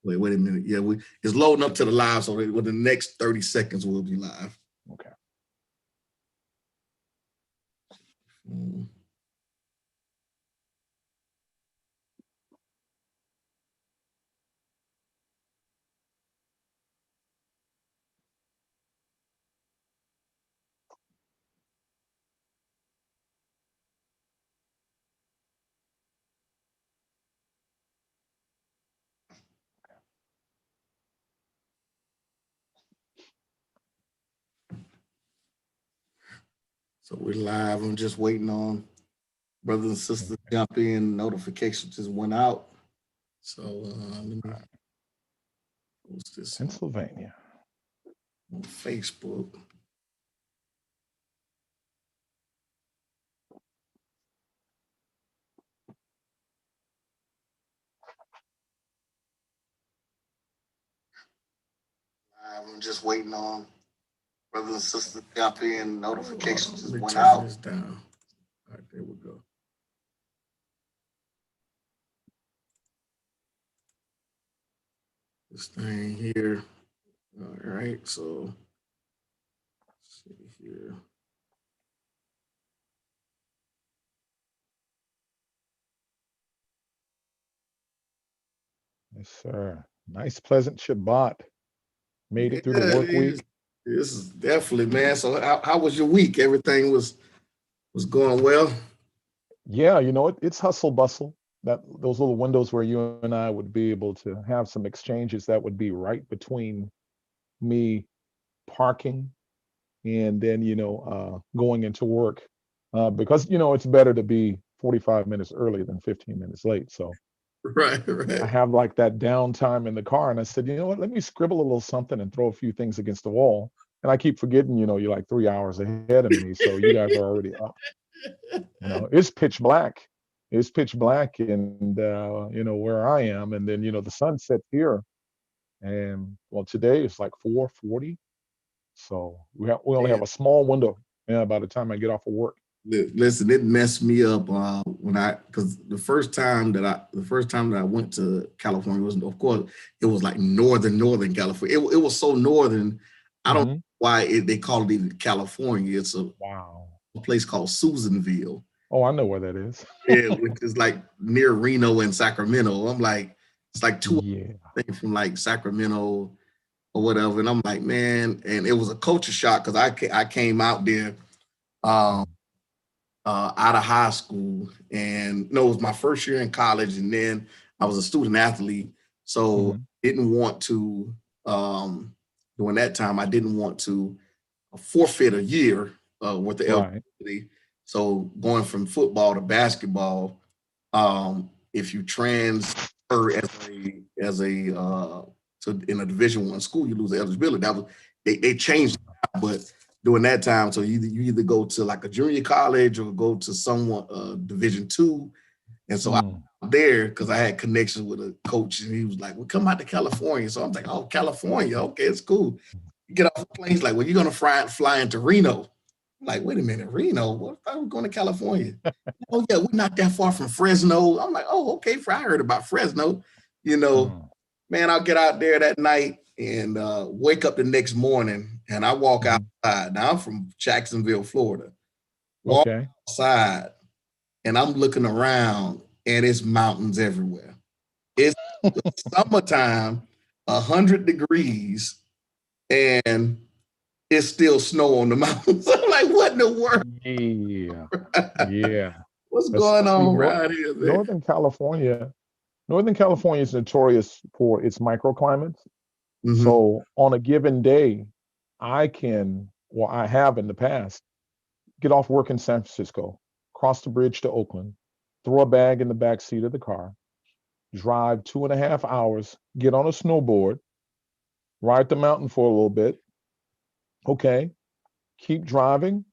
Wait a minute. Yeah, it's loading up to the live, so within the next 30 seconds we'll be live. Okay. So we're live. I'm just waiting on brothers and sisters to jump in. Notifications just went out. So let me post this Pennsylvania on Facebook. I'm just waiting on brothers and sisters to jump in. Notifications just went out. This down. All right, there we go. This thing here. All right, so let's see here. Yes, sir. Nice, pleasant Shabbat. Made it through the work week. This is definitely, man. So how was your week? Everything was going well? Yeah, it's hustle bustle. Those little windows where you and I would be able to have some exchanges that would be right between me parking and then, going into work. Because, it's better to be 45 minutes early than 15 minutes late. So Right. I have like that downtime in the car. And I said, you know what, let me scribble a little something and throw a few things against the wall. And I keep forgetting, you're like 3 hours ahead of me. So you guys are already up. It's pitch black. It's pitch black and, where I am. And then, the sun sets here. And well, today it's like 4:40. So we only have a small window by the time I get off of work. Listen, it messed me up because the first time that I went to California was, of course, it was like northern California. It was so northern. I don't know why they call it even California. It's a place called Susanville. Oh, I know where that is. Yeah, which is like near Reno and Sacramento. I'm like, it's like 2 things from like Sacramento or whatever. And I'm like, man, and it was a culture shock because I came out there out of high school, and it was my first year in college, and then I was a student athlete, so didn't want to during that time I didn't want to forfeit a year with the eligibility. So going from football to basketball, if you transfer as a in a Division I school, you lose the eligibility. That was they changed it, but during that time, so you either go to like a junior college or go to someone Division II. And so I was there because I had connections with a coach, and he was like, well, come out to California. So I'm like, oh, California, okay, it's cool. You get off the plane, he's like, well, you're gonna fly into Reno. I'm like, wait a minute, Reno? What if I was going to California? Oh yeah, we're not that far from Fresno. I'm like, oh, okay, I heard about Fresno. Man, I'll get out there that night and wake up the next morning, and I walk outside. Now I'm from Jacksonville, Florida. Walk outside, and I'm looking around, and it's mountains everywhere. It's summertime, 100 degrees, and it's still snow on the mountains. I'm like, what in the world? Yeah. What's going on right here, man? Northern California is notorious for its microclimates. So on a given day, I have in the past, get off work in San Francisco, cross the bridge to Oakland, throw a bag in the back seat of the car, drive 2.5 hours, get on a snowboard, ride the mountain for a little bit. Okay, keep driving,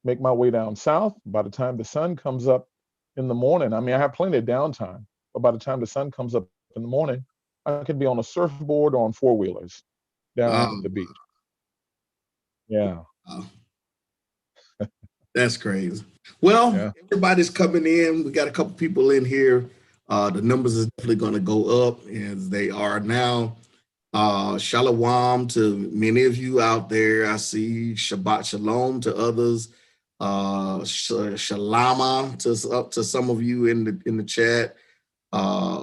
make my way down south. By the time the sun comes up in the morning, I mean, I have plenty of downtime, but by the time the sun comes up in the morning, I could be on a surfboard or on four-wheelers down at the beach. Yeah. That's crazy. Well, everybody's coming in. We got a couple people in here. The numbers is definitely going to go up as they are now. Shalom to many of you out there. I see Shabbat Shalom to others. Shalama to some of you in the chat.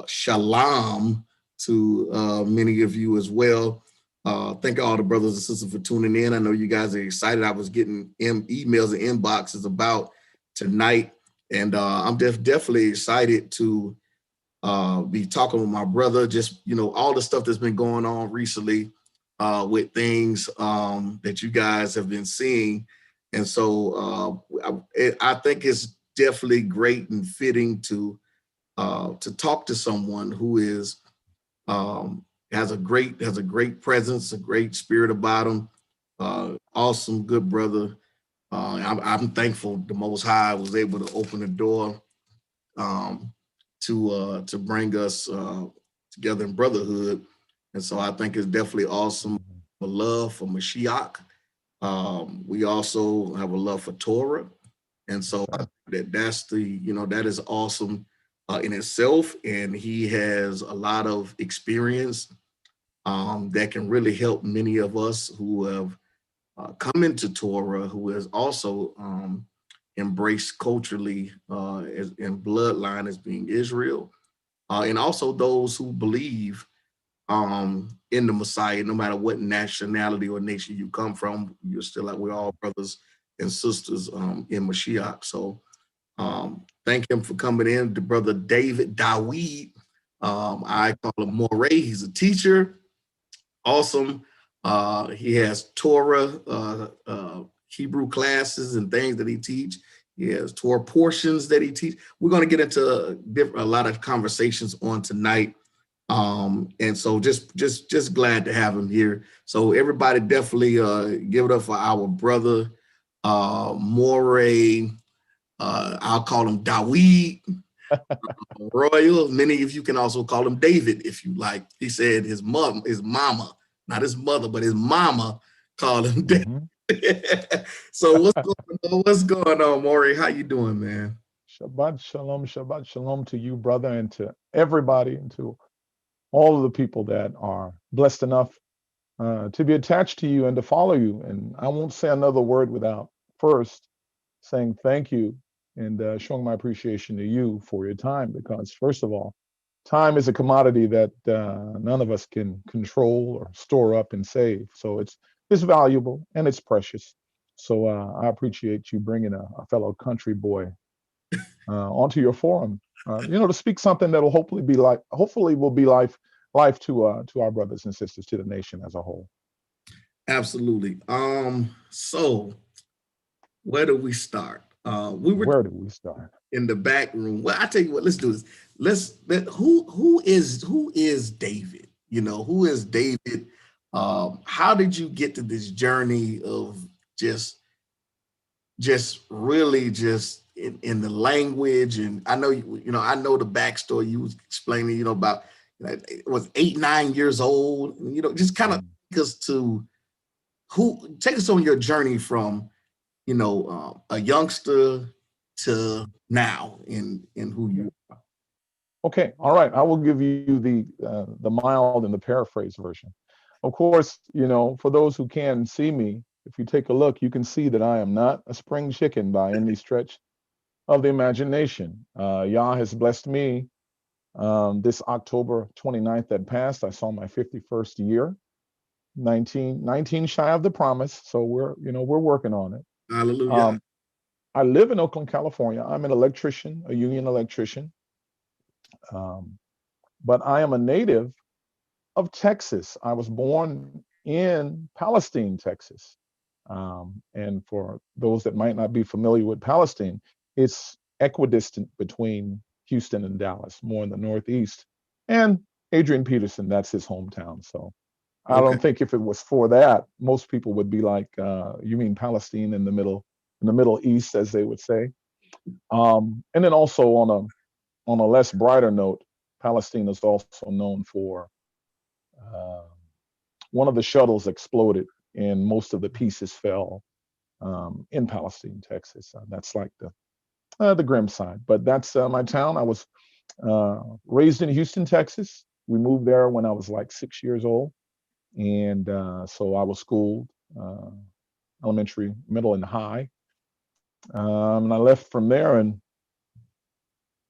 Shalom to many of you as well. Thank all the brothers and sisters for tuning in. I know you guys are excited. I was getting emails and inboxes about tonight, and I'm definitely excited to be talking with my brother. Just, all the stuff that's been going on recently with things that you guys have been seeing. And so I think it's definitely great and fitting to talk to someone who is has a great presence, a great spirit about him. Awesome, good brother. I'm thankful the Most High was able to open the door to bring us together in brotherhood. And so I think it's definitely awesome. A love for Mashiach. We also have a love for Torah. And so I think that is awesome in itself. And he has a lot of experience that can really help many of us who have come into Torah, who has also embraced culturally and bloodline as being Israel, and also those who believe in the Messiah, no matter what nationality or nation you come from. You're still like we're all brothers and sisters in Mashiach. So thank him for coming in. The brother Dawid, I call him Moreh. He's a teacher. Awesome. He has Torah, Hebrew classes and things that he teach. He has Torah portions that he teach. We're going to get into a lot of conversations on tonight. And so just glad to have him here. So everybody definitely give it up for our brother Moreh. I'll call him Dawid. Royal. Many of you can also call him David if you like. He said his mama, not his mother, but his mama called him David. So what's going on, Moreh? How you doing, man? Shabbat shalom to you, brother, and to everybody, and to all of the people that are blessed enough to be attached to you and to follow you. And I won't say another word without first saying thank you and showing my appreciation to you for your time, because first of all, time is a commodity that none of us can control or store up and save. So it's valuable and it's precious. So I appreciate you bringing a fellow country boy onto your forum, to speak something that will hopefully will be life to our brothers and sisters, to the nation as a whole. Absolutely. So where do we start? Where do we start? In the back room. Well, I tell you what, let's do this. Who is David? Who is David? How did you get to this journey of just really just in the language? And I know I know the backstory you was explaining, about it was 8-9 years old, just kind of take us on your journey from a youngster to now in who you are. Okay, all right. I will give you the mild and the paraphrase version. Of course, for those who can see me, if you take a look, you can see that I am not a spring chicken by any stretch of the imagination. Yah has blessed me this October 29th that passed. I saw my 51st year, 19 shy of the promise. So we're working on it. Hallelujah. I live in Oakland, California. I'm an electrician, a union electrician. But I am a native of Texas. I was born in Palestine, Texas. And for those that might not be familiar with Palestine, it's equidistant between Houston and Dallas, more in the Northeast. And Adrian Peterson, that's his hometown. So I don't think if it was for that, most people would be like, you mean Palestine in the Middle East, as they would say. And then also on a less brighter note, Palestine is also known for one of the shuttles exploded and most of the pieces fell in Palestine, Texas. That's like the grim side, but that's my town. I was Raised in Houston, Texas. We moved there when I was like 6 years old. And so I was schooled elementary, middle, and high. And I left from there and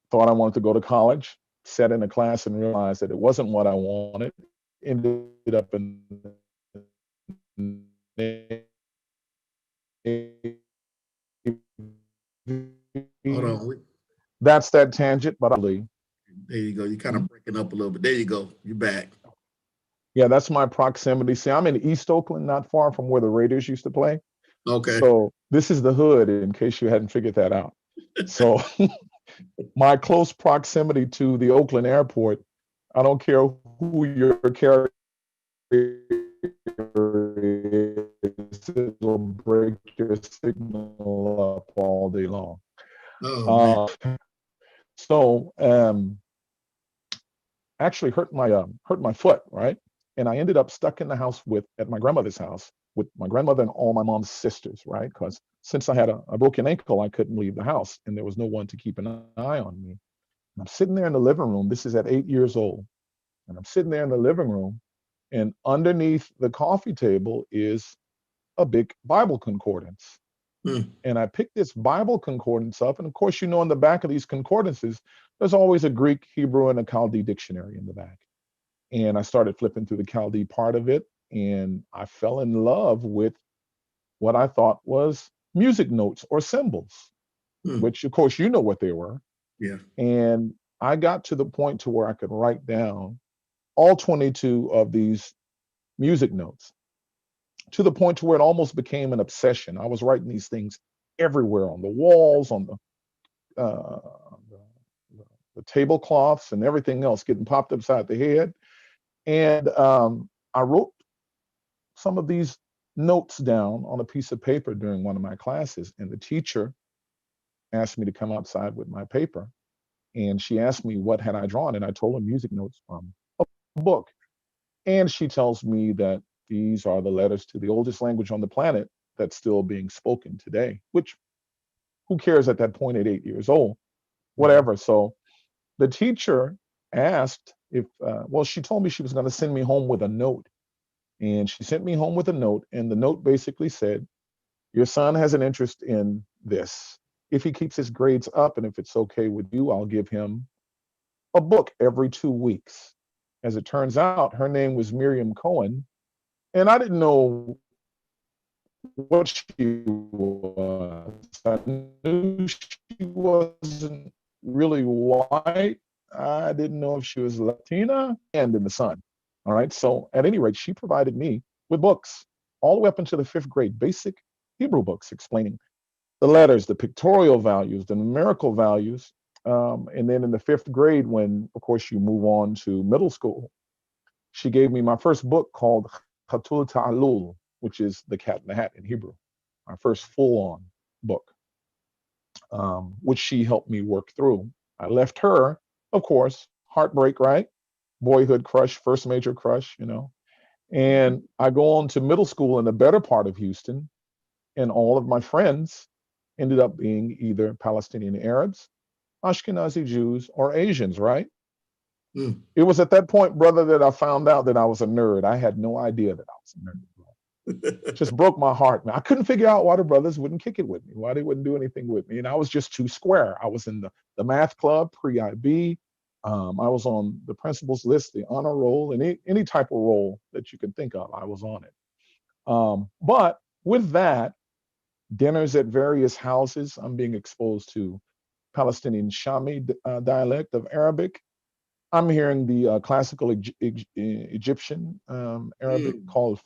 thought I wanted to go to college, sat in a class and realized that it wasn't what I wanted. Ended up in Hold on. That's that tangent, but there you go. You're kind of breaking up a little bit. There you go. You're back. Yeah, that's my proximity. See, I'm in East Oakland, not far from where the Raiders used to play. Okay. So this is the hood, in case you hadn't figured that out. So my close proximity to the Oakland airport, I don't care who your carrier is, it'll break your signal up all day long. Oh, so actually hurt my foot, right? And I ended up stuck in the house at my grandmother's house with my grandmother and all my mom's sisters, right? Because since I had a broken ankle, I couldn't leave the house and there was no one to keep an eye on me. And I'm sitting there in the living room. This is at 8 years old. And I'm sitting there in the living room, and underneath the coffee table is a big Bible concordance. And I picked this Bible concordance up. And of course, in the back of these concordances, there's always a Greek, Hebrew, and a Chaldee dictionary in the back. And I started flipping through the Chaldee part of it. And I fell in love with what I thought was music notes or symbols, which of course, what they were. Yeah. And I got to the point to where I could write down all 22 of these music notes, to the point to where it almost became an obsession. I was writing these things everywhere, on the walls, on the tablecloths and everything else, getting popped upside the head. And I wrote some of these notes down on a piece of paper during one of my classes. And the teacher asked me to come outside with my paper. And she asked me what had I drawn. And I told her music notes from a book. And she tells me that these are the letters to the oldest language on the planet that's still being spoken today, which who cares at that point at 8 years old, whatever. So the teacher asked if, she told me she was going to send me home with a note. And she sent me home with a note. And the note basically said, your son has an interest in this. If he keeps his grades up and if it's okay with you, I'll give him a book every 2 weeks. As it turns out, her name was Miriam Cohen. And I didn't know what she was. I knew she wasn't really white. I didn't know if she was Latina and in the sun. All right. So at any rate, she provided me with books all the way up into the 5th grade, basic Hebrew books explaining the letters, the pictorial values, the numerical values. And then in the 5th grade, when, of course, you move on to middle school, she gave me my first book called Khatul Ta'alul, which is The Cat in the Hat in Hebrew, my first full-on book, which she helped me work through. I left her, of course, heartbreak, right? Boyhood crush, first major crush, And I go on to middle school in the better part of Houston, and all of my friends ended up being either Palestinian Arabs, Ashkenazi Jews, or Asians, right? It was at that point, brother, that I found out that I was a nerd. I had no idea that I was a nerd. Just broke my heart, man. I couldn't figure out why the brothers wouldn't kick it with me, why they wouldn't do anything with me. And I was just too square. I was in the math club, pre-IB. I was on the principal's list, the honor roll, and any type of roll that you can think of, I was on it. But with that, dinners at various houses, I'm being exposed to Palestinian Shami dialect of Arabic. I'm hearing the classical Egyptian Arabic called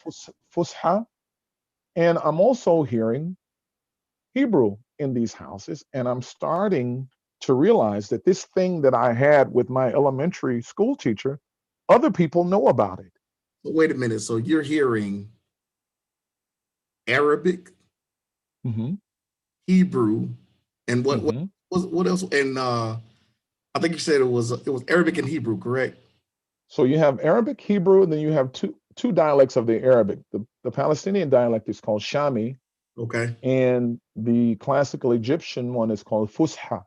Fusha. And I'm also hearing Hebrew in these houses. And I'm starting to realize that this thing that I had with my elementary school teacher, other people know about it. But wait a minute. So you're hearing Arabic, Hebrew, and what else? And I think you said it was Arabic and Hebrew, correct? So you have Arabic, Hebrew, and then you have two dialects of the Arabic. The Palestinian dialect is called Shami. Okay. And the classical Egyptian one is called Fusha.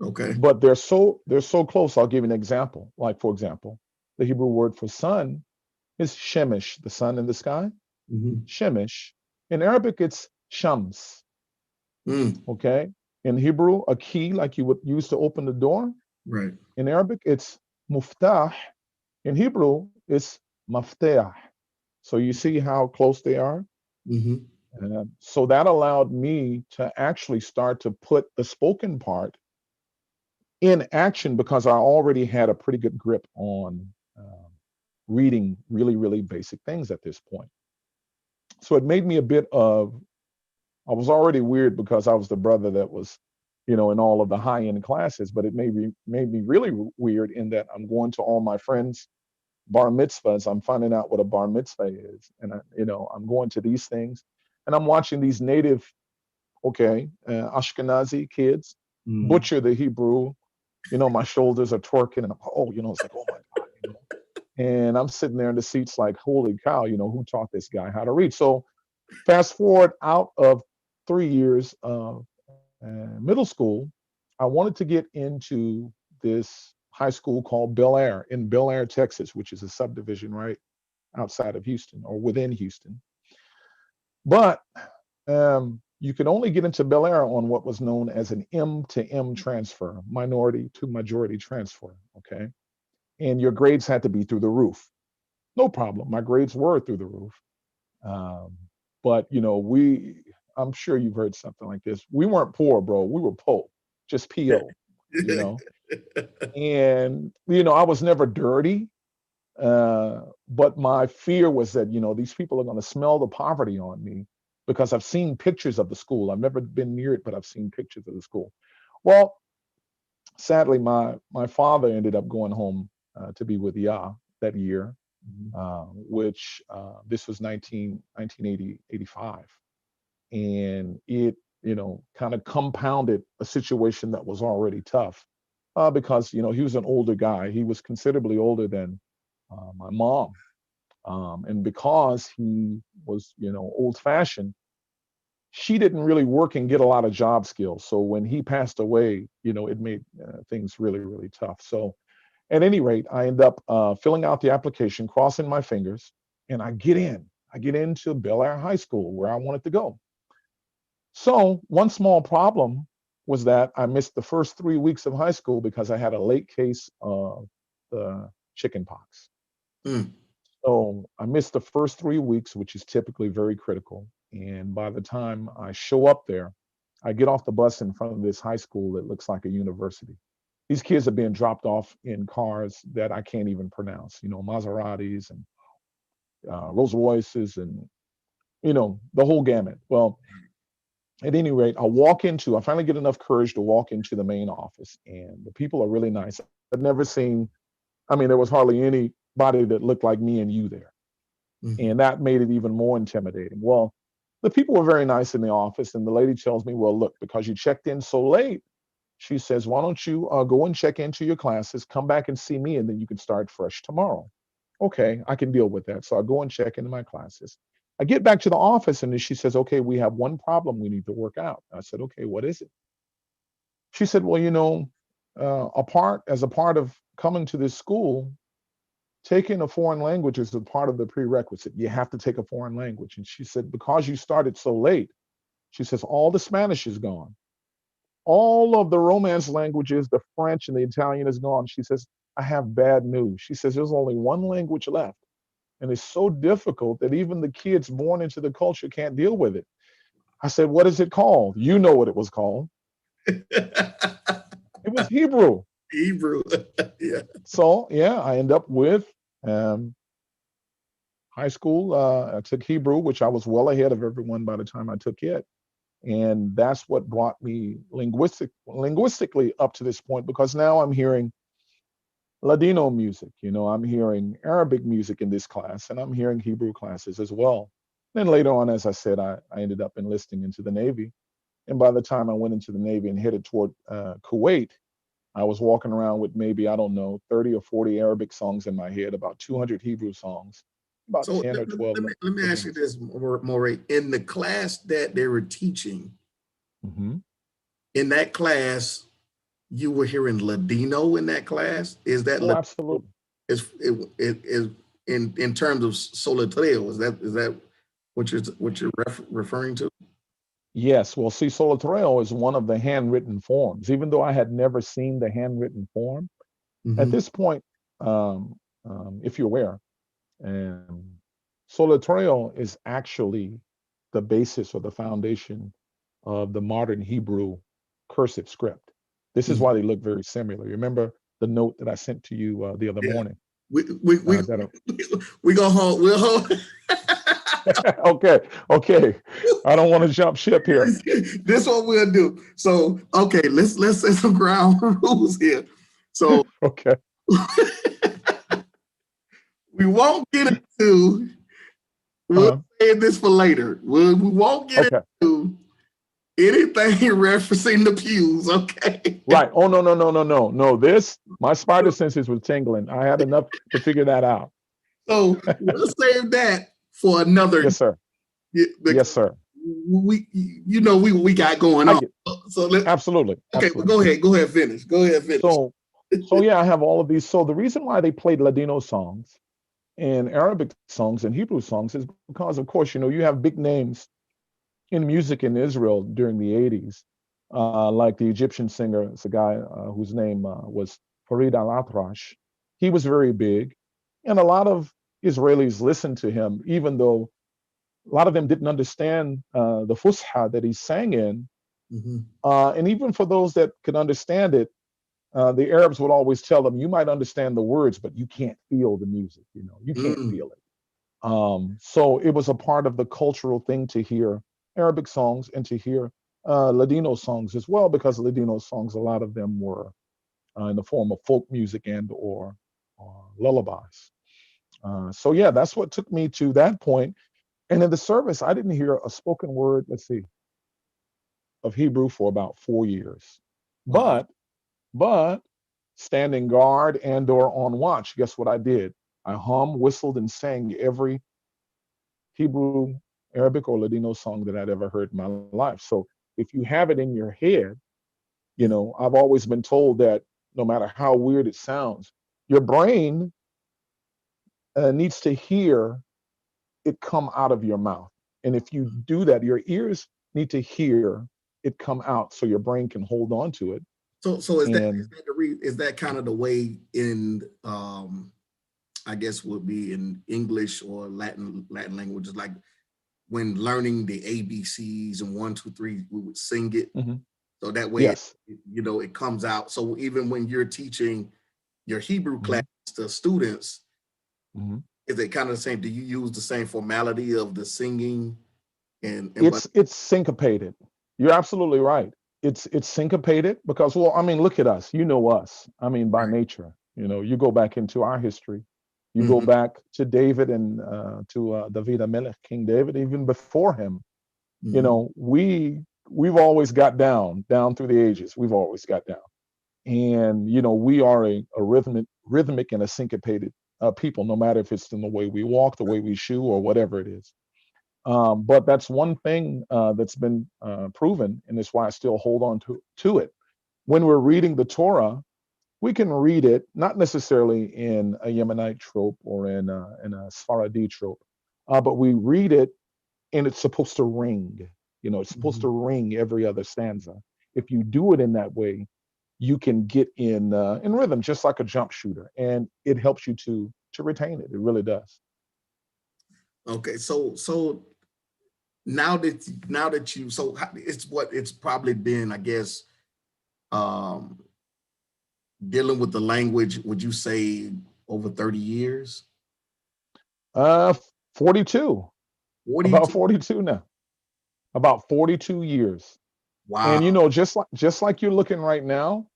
Okay. But they're so close. I'll give you an example. Like, for example, the Hebrew word for sun is shemesh, the sun in the sky. Shemesh. In Arabic, it's shams. Okay. In Hebrew, a key like you would use to open the door. Right. In Arabic, it's muftah. In Hebrew, it's mafteah. So you see how close they are? So that allowed me to actually start to put the spoken part in action because I already had a pretty good grip on reading really, really basic things at this point. So it made me a bit of, I was already weird because I was the brother that was, in all of the high end classes, but it made me really weird in that I'm going to all my friends' bar mitzvahs. I'm finding out what a bar mitzvah is. And, I'm going to these things and I'm watching these native, Ashkenazi kids butcher the Hebrew. My shoulders are twerking and it's like, oh my God, And I'm sitting there in the seats like, holy cow, who taught this guy how to read? So fast forward out of 3 years of middle school, I wanted to get into this high school called Bel Air in Bel Air, Texas, which is a subdivision right outside of Houston or within Houston. But you could only get into Bel Air on what was known as an M to M transfer, minority to majority transfer, okay? And your grades had to be through the roof. No problem. My grades were through the roof. But, I'm sure you've heard something like this. We weren't poor, bro. We were po, just P-O, And, I was never dirty. But my fear was that, these people are going to smell the poverty on me because I've seen pictures of the school. I've never been near it, but I've seen pictures of the school. Well, sadly, my father ended up going home to be with Yah that year, which this was 1985. And it, kind of compounded a situation that was already tough because, he was an older guy. He was considerably older than my mom. And because he was, old fashioned, she didn't really work and get a lot of job skills. So when he passed away, it made things really, really tough. So at any rate, I end up filling out the application, crossing my fingers, and I get in. I get into Bel Air High School where I wanted to go. So one small problem was that I missed the first 3 weeks of high school because I had a late case of the chicken pox. So I missed the first 3 weeks, which is typically very critical. And by the time I show up there, I get off the bus in front of this high school that looks like a university. These kids are being dropped off in cars that I can't even pronounce, Maseratis and Rolls Royces and, the whole gamut. Well, at any rate, I finally get enough courage to walk into the main office, and the people are really nice. I've never seen, there was hardly anybody that looked like me and you there. And that made it even more intimidating. Well, the people were very nice in the office, and the lady tells me, well, look, because you checked in so late, she says, why don't you go and check into your classes, come back and see me, and then you can start fresh tomorrow. Okay, I can deal with that. So I go and check into my classes. I get back to the office, and then she says, okay, we have one problem we need to work out. I said, okay, what is it? She said, well, as a part of coming to this school, taking a foreign language is a part of the prerequisite. You have to take a foreign language. And she said, because you started so late, she says, all the Spanish is gone. All of the Romance languages, the French and the Italian is gone. She says, I have bad news. She says, there's only one language left. And it's so difficult that even the kids born into the culture can't deal with it. I said, what is it called? You know what it was called. It was Hebrew. Hebrew. Yeah. So, I end up with high school. I took Hebrew, which I was well ahead of everyone by the time I took it. And that's what brought me linguistically up to this point, because now I'm hearing Ladino music, I'm hearing Arabic music in this class, and I'm hearing Hebrew classes as well. Then later on, as I said, I ended up enlisting into the Navy. And by the time I went into the Navy and headed toward Kuwait, I was walking around with maybe, 30 or 40 Arabic songs in my head, about 200 Hebrew songs, about So 10 or 12. let me ask you this, Moreh. In the class that they were teaching, in that class, you were hearing Ladino in that class. Is that Oh, absolutely. is in terms of Solatreo? Is that what you're referring to? Yes. Well, see, Solatreo is one of the handwritten forms. Even though I had never seen the handwritten form, at Mm-hmm. this point, um, if you're aware, um, Solatreo is actually the basis or the foundation of the modern Hebrew cursive script. This is Mm-hmm. why they look very similar. You remember the note that I sent to you the other Yeah. morning? We That we gonna hold. We'll hold. okay, okay. I don't want to jump ship here. This what we'll do. So okay, let's set some ground rules here. So Okay. we won't get into. We'll Uh-huh. save this for later. We won't get Okay. into anything referencing the pews. Okay. Right. Oh no, no, no, no, no, no. This my spider senses was tingling. I had enough to figure that out. So we'll save that for another Yes, sir. Yes, because sir. we got going I on. get So let absolutely, okay, well absolutely. go ahead, finish. Go ahead, finish. So yeah, I have all of these. So the reason why they played Ladino songs and Arabic songs and Hebrew songs is because, of course, you have big names in music in Israel during the 80s, like the Egyptian singer. It's a guy whose name was Farid al-Atrash. He was very big, and a lot of Israelis listened to him, even though a lot of them didn't understand the Fusha that he sang in. Mhm. And even for those that could understand it, the Arabs would always tell them, "You might understand the words, but you can't feel the music. You can't Mm. feel it." So it was a part of the cultural thing to hear Arabic songs and to hear Ladino songs as well, because Ladino songs, a lot of them were in the form of folk music or lullabies. So yeah, that's what took me to that point. And in the service, I didn't hear a spoken word, let's see, of Hebrew for about 4 years. Wow. But standing guard and or on watch, guess what I did? I whistled, and sang every Hebrew, Arabic, or Ladino song that I'd ever heard in my life. So if you have it in your head, Mm. I've always been told that no matter how weird it sounds, your brain needs to hear it come out of your mouth. And if you do that, your ears need to hear it come out so your brain can hold on to it. So is that And is that kind of the way in I guess would be in English or Latin languages, like when learning the ABCs and 1, 2, 3, we would sing it. mhm, So that way, yes, it comes out. So even when you're teaching your Hebrew class mhm, to students, mhm. is it kind of the same? Do you use the same formality of the singing and but It's syncopated. You're absolutely right. It's syncopated because, well, I mean, look at us. You know us. I mean, by right? nature. You go back into our history. You go Mm-hmm, back to David and to David Melech, King David, even before him. You mm-hmm. know, we've always got down through the ages. We've always got down, and we are a rhythmic and a syncopated people. No matter if it's in the way we walk, the way we shoe, or whatever it is. But that's one thing that's been proven, and it's why I still hold on to it. When we're reading the Torah, we can read it not necessarily in a Yemenite trope or in a Sfaradi trope, but we read it and it's supposed to ring. It's supposed Mm-hmm. to ring every other stanza. If you do it in that way, you can get in rhythm, just like a jump shooter, and it helps you to retain it. It really does. Okay, so now that you it's probably been, I guess, um dealing with the language, would you say over 30 years? Uh, 42. About 42? 42 now. About 42 years. Wow. And just like you're looking right now,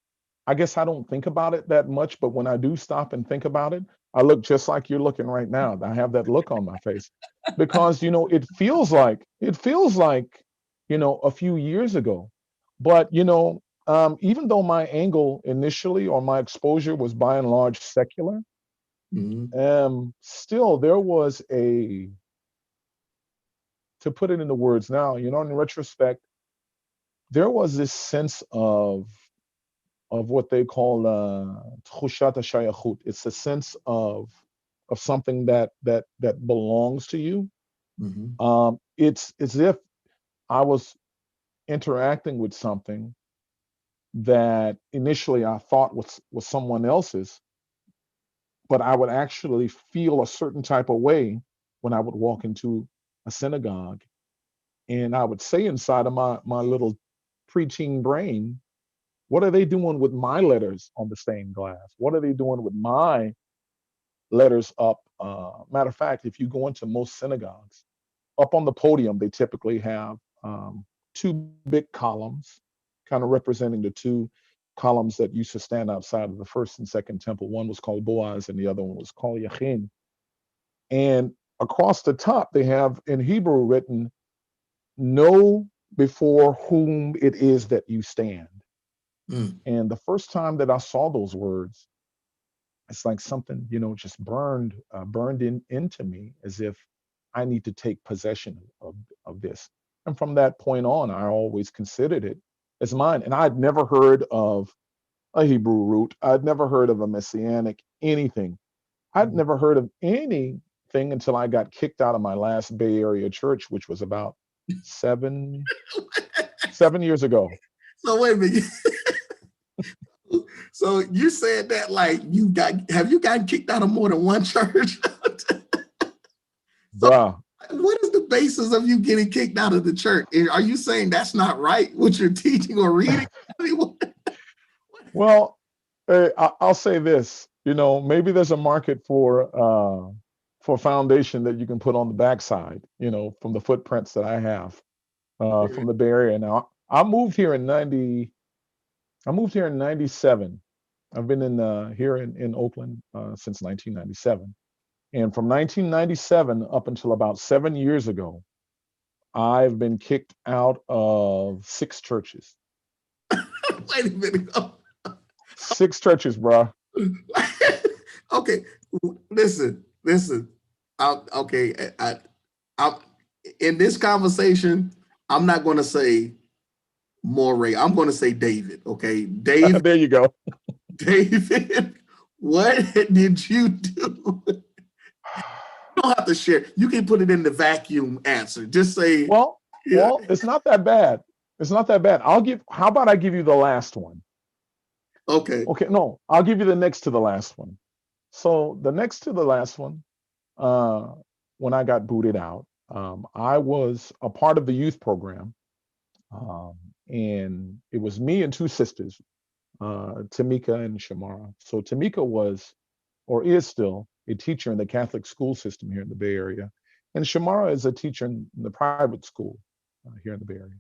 I guess I don't think about it that much, but when I do stop and think about it, I look just like you're looking right now. I have that look on my face because it feels like a few years ago. But even though my angle initially or my exposure was by and large secular, Mhm. still there was to put it into words now, in retrospect, there was this sense of what they call tchushat hashayachut. It's a sense of something that belongs to you. It's as if I was interacting with something that initially I thought was someone else's, but I would actually feel a certain type of way when I would walk into a synagogue, and I would say inside of my little preteen brain, what are they doing with my letters on the stained glass? What are they doing with my letters up? Matter of fact, if you go into most synagogues, up on the podium, they typically have two big columns, kind of representing the two columns that used to stand outside of the first and second temple. One was called Boaz, and the other one was called Yachin. And across the top, they have in Hebrew written, "Know before whom it is that you stand." And the first time that I saw those words, it's like something, just burned into me, as if I need to take possession of this. And from that point on, I always considered it as mine. And I'd never heard of a Hebrew root. I'd never heard of a messianic anything. I'd never heard of anything until I got kicked out of my last Bay Area church, which was about 7 years ago. So wait a minute. So you said that like have you gotten kicked out of more than one church? Bruh. What is the basis of you getting kicked out of the church? Are you saying that's not right, what you're teaching or reading? Well, I'll say this, maybe there's a market for foundation that you can put on the backside, from the footprints that I have from the Bay Area. Now, I moved here in 97. I've been here in Oakland since 1997. And from 1997 up until about 7 years ago, I've been kicked out of 6 churches. Wait a minute. 6 churches, bro. Okay, listen. Okay, I'm in this conversation. I'm not going to say Moreh. I'm going to say David. Okay, David. There you go. David, what did you do? You don't have to share. You can put it in the vacuum answer. Just say. Well, it's not that bad. It's not that bad. How about I give you the last one? Okay. Okay, no, I'll give you the next to the last one. So the next to the last one, when I got booted out, I was a part of the youth program. And it was me and 2 sisters, Tamika and Shamara. So Tamika was, or is still, a teacher in the Catholic school system here in the Bay Area. And Shamara is a teacher in the private school here in the Bay Area.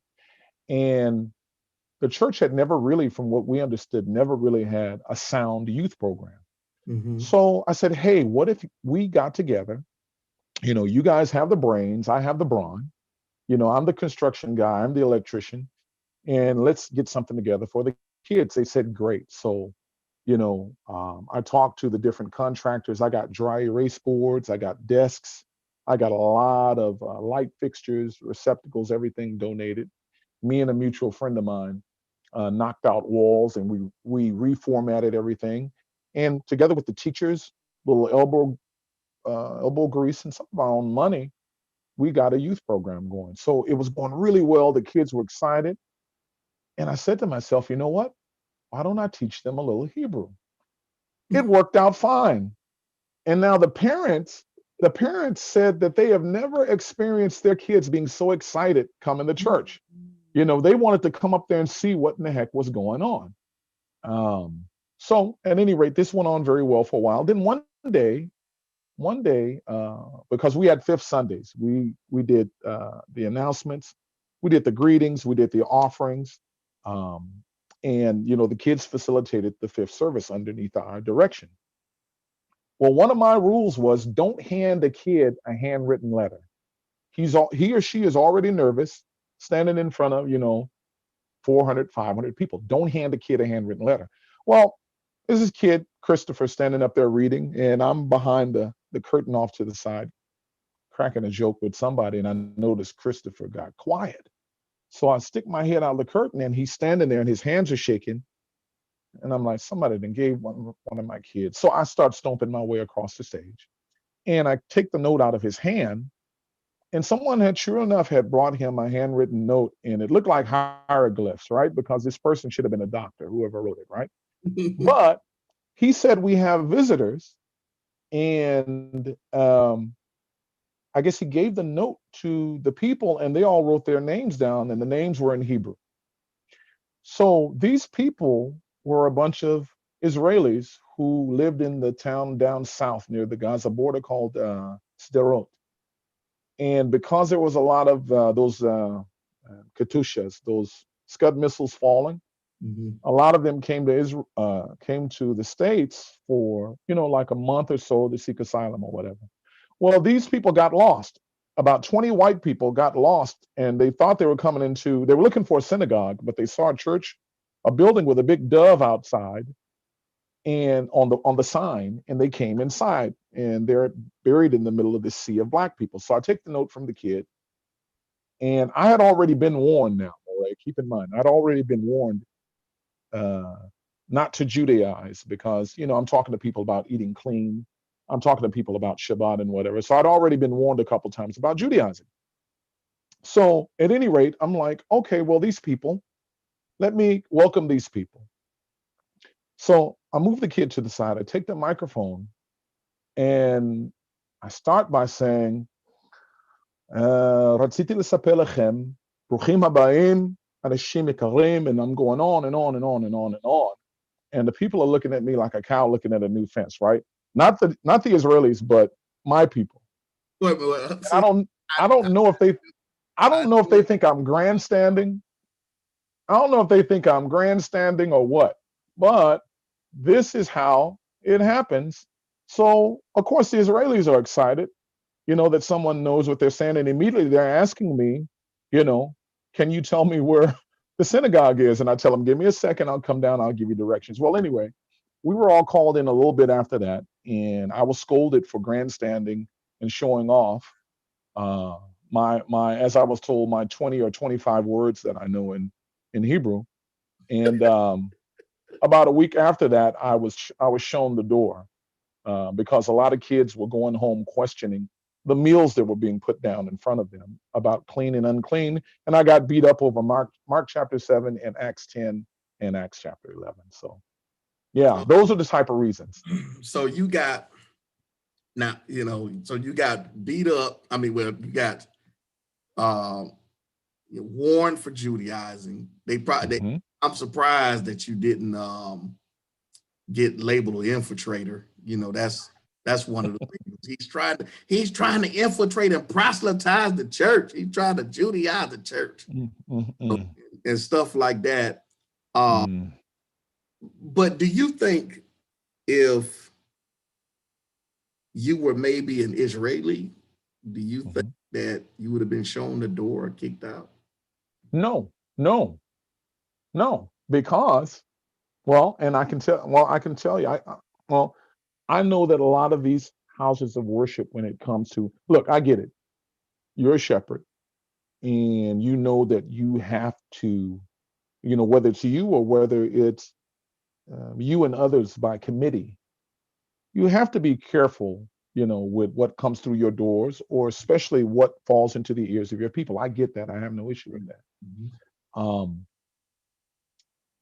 And the church had never really, from what we understood, never really had a sound youth program. So I said, hey, what if we got together? You guys have the brains, I have the brawn. I'm the construction guy, I'm the electrician, and let's get something together for the kids. They said, great. So, I talked to the different contractors. I got dry erase boards, I got desks, I got a lot of light fixtures, receptacles, everything donated. Me and a mutual friend of mine knocked out walls, and we reformatted everything. And together with the teachers, little elbow grease and some of our own money, we got a youth program going. So it was going really well. The kids were excited. And I said to myself, you know what? Why don't I teach them a little Hebrew? It worked out fine. And now the parents said that they have never experienced their kids being so excited coming to church. They wanted to come up there and see what in the heck was going on. So at any rate, this went on very well for a while. Then one day, because we had fifth Sundays, we did the announcements, we did the greetings, we did the offerings, and the kids facilitated the fifth service underneath our direction. Well, one of my rules was don't hand a kid a handwritten letter. He or she is already nervous, standing in front of 400, 500 people. Don't hand a kid a handwritten letter. Well, this is kid Christopher standing up there reading, and I'm behind the curtain off to the side, cracking a joke with somebody, and I noticed Christopher got quiet. So I stick my head out of the curtain, and he's standing there, and his hands are shaking. And I'm like, somebody then gave one of my kids. So I start stomping my way across the stage. And I take the note out of his hand. And someone had, sure enough, had brought him a handwritten note. And it looked like hieroglyphs, right? Because this person should have been a doctor, whoever wrote it, right? But he said, we have visitors. And I guess he gave the note to the people, and they all wrote their names down, and the names were in Hebrew. So these people were a bunch of Israelis who lived in the town down south near the Gaza border called Sderot. And because there was a lot of those Katyushas, those Scud missiles falling, a lot of them came to Israel, came to the States for, like a month or so to seek asylum or whatever. Well, these people got lost. About 20 white people got lost, and they thought they were they were looking for a synagogue, but they saw a church, a building with a big dove outside and on the sign, and they came inside, and they're buried in the middle of this sea of black people. So I take the note from the kid, and I had already been warned now, all right? Keep in mind, I'd already been warned uh, not to Judaize because, I'm talking to people about eating clean. I'm talking to people about Shabbat and whatever. So I'd already been warned a couple times about Judaizing. So at any rate, I'm like, okay, well, these people, let me welcome these people. So I move the kid to the side. I take the microphone and I start by saying, רציתי לספר לכם, ברוכים הבאים, אנשים יקרים, and I'm going on and on and on and on and on. And the people are looking at me like a cow looking at a new fence, right? Not the Israelis, but my people. Wait, I don't know if they think I'm grandstanding. I don't know if they think I'm grandstanding or what, but this is how it happens. So of course the Israelis are excited, that someone knows what they're saying, and immediately they're asking me, can you tell me where the synagogue is? And I tell them, give me a second, I'll come down, I'll give you directions. Well, anyway, we were all called in a little bit after that, and I was scolded for grandstanding and showing off my as I was told, my 20 or 25 words that I know in Hebrew. And about a week after that, I was shown the door because a lot of kids were going home questioning the meals that were being put down in front of them about clean and unclean. And I got beat up over Mark chapter 7 and Acts 10 and Acts chapter 11. So yeah, those are the type of reasons. So you got so you got beat up. I mean, well, you got warned for Judaizing. I'm surprised that you didn't get labeled an infiltrator. That's one of the reasons. He's trying to infiltrate and proselytize the church. He's trying to Judaize the church and stuff like that. But do you think if you were maybe an Israeli, do you think that you would have been shown the door or kicked out? No, because, and I can tell you, I know that a lot of these houses of worship, when it comes to, look, I get it. You're a shepherd, and you know that you have to, whether it's you or whether it's you and others by committee, you have to be careful, with what comes through your doors, or especially what falls into the ears of your people. I get that. I have no issue with that.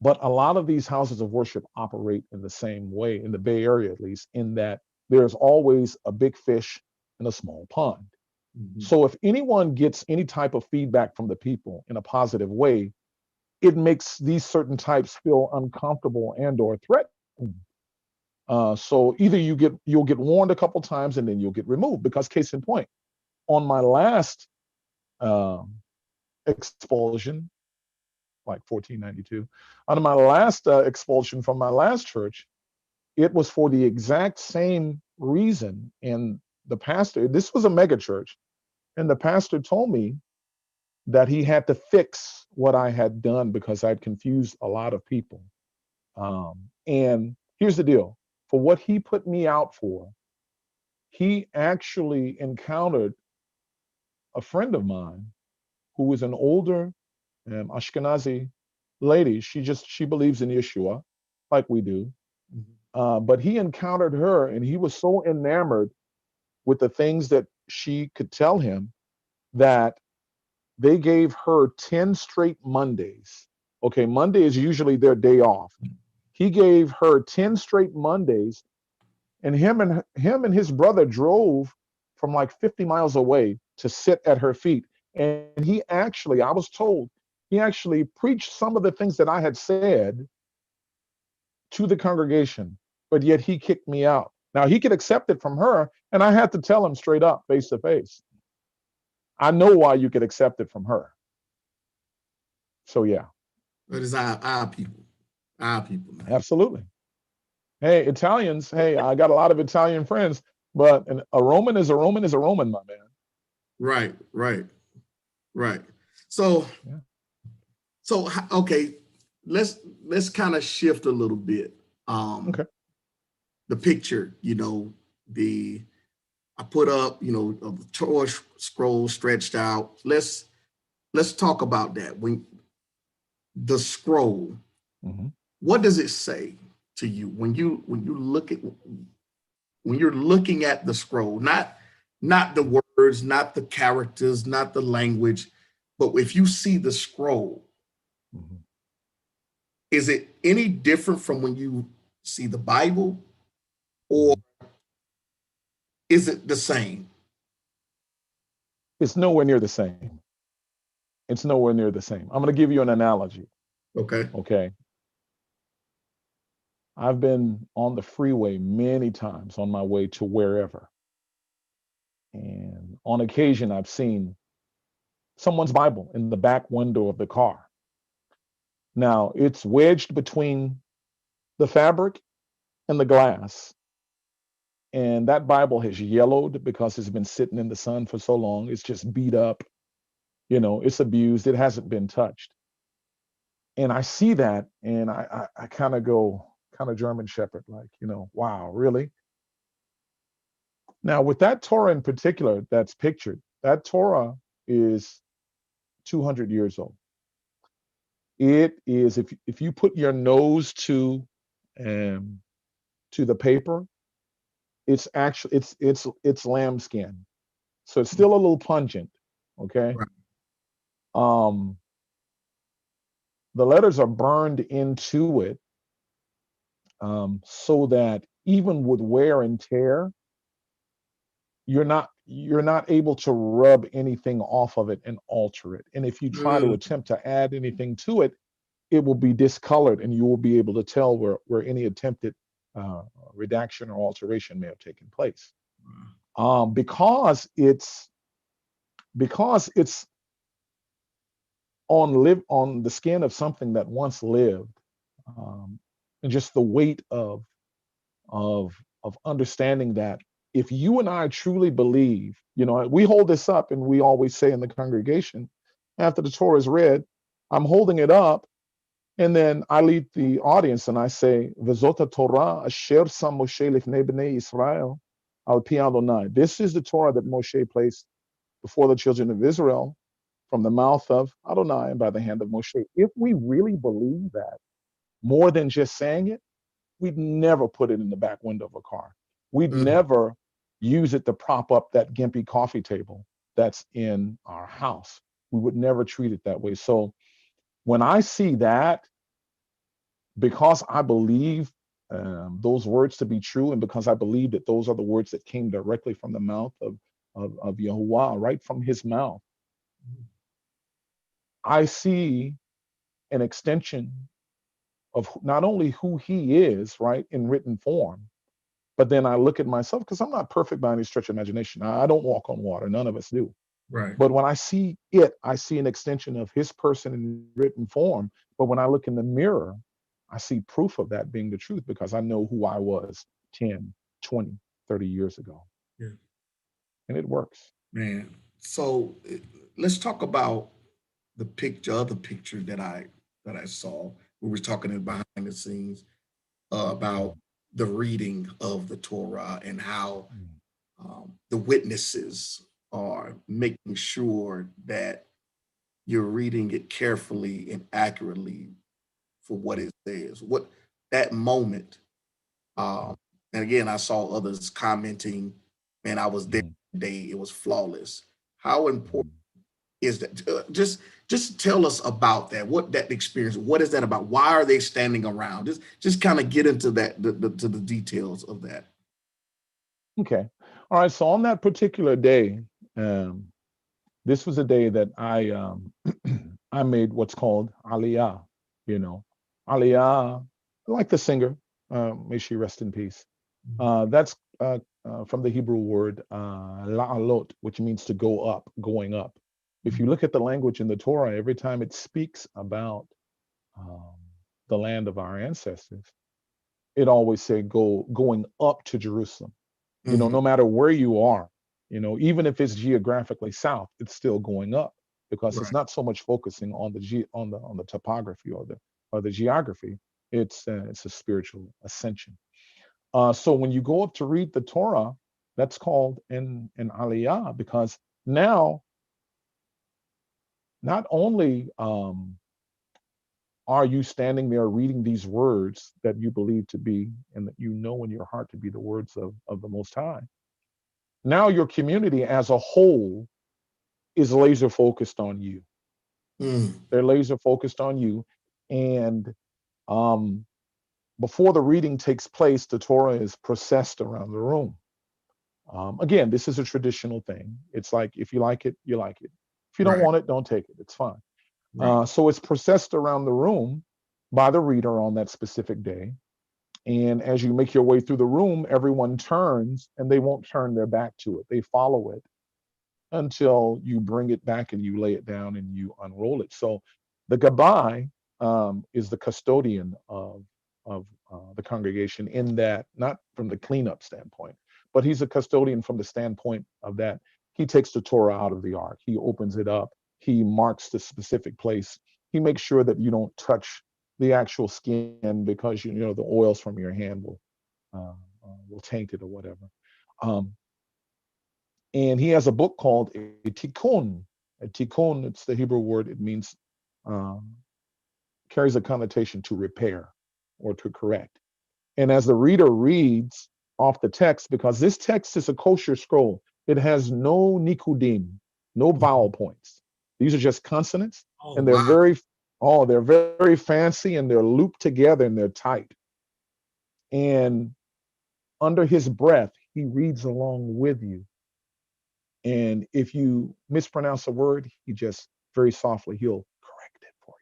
But a lot of these houses of worship operate in the same way, in the Bay Area at least, in that there's always a big fish in a small pond. So if anyone gets any type of feedback from the people in a positive way, it makes these certain types feel uncomfortable and or threatened. So either you'll get warned a couple times and then you'll get removed. Because case in point, on my last expulsion, like 1492, on my last expulsion from my last church, it was for the exact same reason. And the pastor, this was a mega church, and the pastor told me that he had to fix what I had done because I'd confused a lot of people. And here's the deal. For what he put me out for, he actually encountered a friend of mine who was an older Ashkenazi lady. She believes in Yeshua, like we do. Mhm. But he encountered her, and he was so enamored with the things that she could tell him that they gave her 10 straight Mondays. Okay, Monday is usually their day off. He gave her 10 straight Mondays, and him and his brother drove from like 50 miles away to sit at her feet. And he actually, I was told, he actually preached some of the things that I had said to the congregation, but yet he kicked me out. Now he could accept it from her, and I had to tell him straight up, face to face. I know why you could accept it from her. So yeah. But it's our people. Our people, man. Absolutely. Hey, Italians, hey, I got a lot of Italian friends, but a Roman is a Roman is a Roman, my man. Right, right, right. So, Yeah. so okay, let's kind of shift a little bit. Okay. The picture, I put up, of the Torah scroll stretched out. Let's talk about that. When the scroll, Mm-hmm. what does it say to you when you're looking at the scroll? Not the words, not the characters, not the language, but if you see the scroll, Mm-hmm. is it any different from when you see the Bible, or Mm-hmm. is it the same? It's nowhere near the same. It's nowhere near the same. I'm going to give you an analogy. Okay. Okay. I've been on the freeway many times on my way to wherever. And on occasion, I've seen someone's Bible in the back window of the car. Now, it's wedged between the fabric and the glass. And that Bible has yellowed because it's been sitting in the sun for so long. It's just beat up, it's abused, it hasn't been touched. And I see that, and I kind of go, kind of German Shepherd, like, wow, really? Now, with that Torah in particular that's pictured, that Torah is 200 years old. It is, if you put your nose um, to the paper, it's actually it's lambskin, so it's still a little pungent. Okay. Right. Um, the letters are burned into it, so that even with wear and tear, you're not able to rub anything off of it and alter it. And if you try to Mm, attempt to add anything to it, it will be discolored, and you will be able to tell where any attempted uh, redaction or alteration may have taken place. Because it's on the skin of something that once lived, um, and just the weight of of understanding that if you and I truly believe, we hold this up, and we always say in the congregation after the Torah is read, I'm holding it up, and then I lead the audience and I say, "V'zot Torah asher sam Moshe lifnei bnei Israel al pi Adonai." This is the Torah that Moshe placed before the children of Israel from the mouth of Adonai and by the hand of Moshe. If we really believe that, more than just saying it, we'd never put it in the back window of a car. We'd mm, never use it to prop up that gimpy coffee table that's in our house. We would never treat it that way. So when I see that, because I believe those words to be true, and because I believe that those are the words that came directly from the mouth of Yahuwah, right from his mouth, I see an extension of not only who he is, right, in written form, but then I look at myself, because I'm not perfect by any stretch of imagination. I don't walk on water. None of us do. right. But when I see it, I see an extension of his person in written form. But when I look in the mirror, I see proof of that being the truth, because I know who I was 10, 20, 30 years ago. Yeah. And it works. Man. So let's talk about other picture that I saw. We were talking in behind the scenes about Mm, the reading of the Torah and how mm, the witnesses are making sure that you're reading it carefully and accurately for what mm. it says. that moment, and again, I saw others commenting, and I was there today. It was flawless. How important is that? Just tell us about that. What that experience? What is that about? Why are they standing around? Just kind of get into that to the details of that. Okay. All right. So on that particular day, this was a day that I made what's called aliyah. You know, aliyah, like the singer, may she rest in peace. That's from the Hebrew word la'alot, which means to go up, going up. If you look at the language in the Torah, every time it speaks about um, the land of our ancestors, it always say going up to Jerusalem. You know, Mhm. no matter where you are, you know, even if it's geographically south, it's still going up because it's Right. not so much focusing on the topography or the geography. It's a spiritual ascension. So when you go up to read the Torah, that's called an aliyah because now not only are you standing there reading these words that you believe to be and that you know in your heart to be the words of the Most High, now your community as a whole is laser focused on you. Mm. They're laser focused on you. And um, before the reading takes place, the Torah is processed around the room. Again, this is a traditional thing. It's like if you like it, you like it. If you don't Right. want it, don't take it. It's fine. Right. So it's processed around the room by the reader on that specific day. And as you make your way through the room, everyone turns and they won't turn their back to it. They follow it until you bring it back and you lay it down and you unroll it. So the Gabbai is the custodian of the congregation in that, not from the cleanup standpoint, but he's a custodian from the standpoint of that he takes the Torah out of the ark. He opens it up. He marks the specific place. He makes sure that you don't touch the actual skin because you know the oils from your hand will taint it or whatever. Um, and he has a book called a tikkun. A tikkun, it's the Hebrew word. It means um, carries a connotation to repair or to correct. And as the reader reads off the text, because this text is a kosher scroll, it has no nikudim, no vowel points. These are just consonants, Oh and wow. they're very fancy, and they're looped together and they're tight. And under his breath, he reads along with you. And if you mispronounce a word, he just very softly, he'll correct it for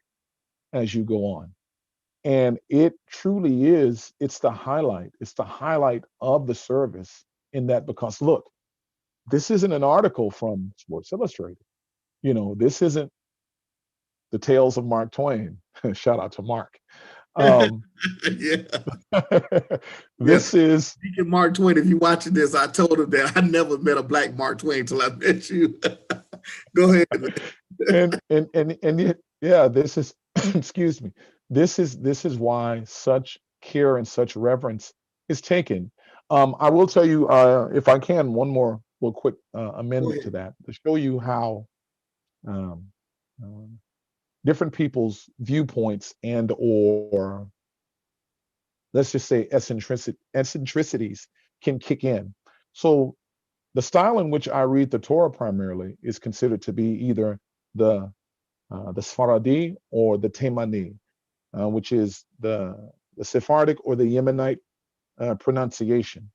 you as you go on. And it truly is, it's the highlight. It's the highlight of the service in that, because look, this isn't an article from Sports Illustrated. You know, this isn't the tales of Mark Twain. Shout out to Mark. Um, Yeah. Yeah. this is, Deacon Mark Twain, if you're watching this, I told him that I never met a black Mark Twain till I met you. Go ahead, man. and yet, yeah, this is, excuse me, this is why such care and such reverence is taken. I will tell you, if I can, one more little quick Go amendment to ahead. that to show you how um, um, different people's viewpoints and or let's just say eccentricities can kick in. So the style in which I read the Torah primarily is considered to be either the Sfaradi or the Temani, which is the Sephardic or the Yemenite pronunciation.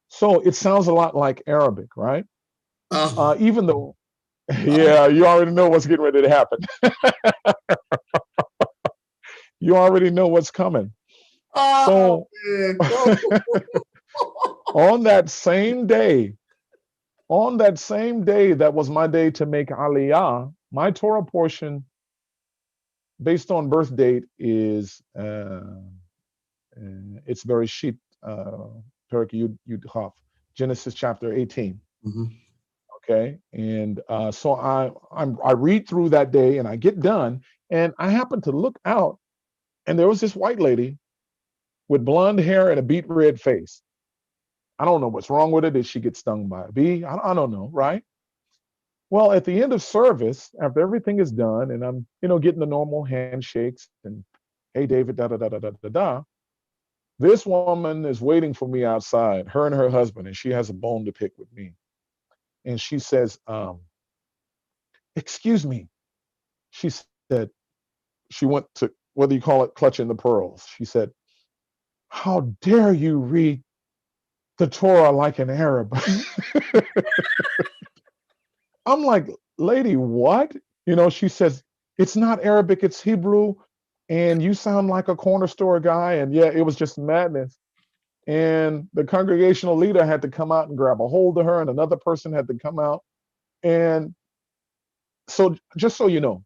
So it sounds a lot like Arabic, right? Oh, Even though, oh, yeah, you already know what's getting ready to happen. You already know what's coming. oh So man. Go. on that same day, on that same day, that was my day to make Aliyah. My Torah portion, based on birth date, is it's Bereshit, Perek Yud Chaf, Genesis chapter 18. Mhm. Okay, and so I read through that day and I get done, and I happen to look out, and there was this white lady with blonde hair and a beet red face. I don't know what's wrong with her. Did she get stung by a bee? I don't know, right? Well, at the end of service, after everything is done, and I'm getting the normal handshakes and hey David, da da da da da da da. This woman is waiting for me outside, her and her husband, and she has a bone to pick with me. And she says, excuse me. She said, she went to, whether you call it clutching the pearls. She said, how dare you read the Torah like an Arab? I'm like, lady, what? She says, it's not Arabic, it's Hebrew. And you sound like a corner store guy. And yeah, it was just madness. And the congregational leader had to come out and grab a hold of her, and another person had to come out. And so, just so you know,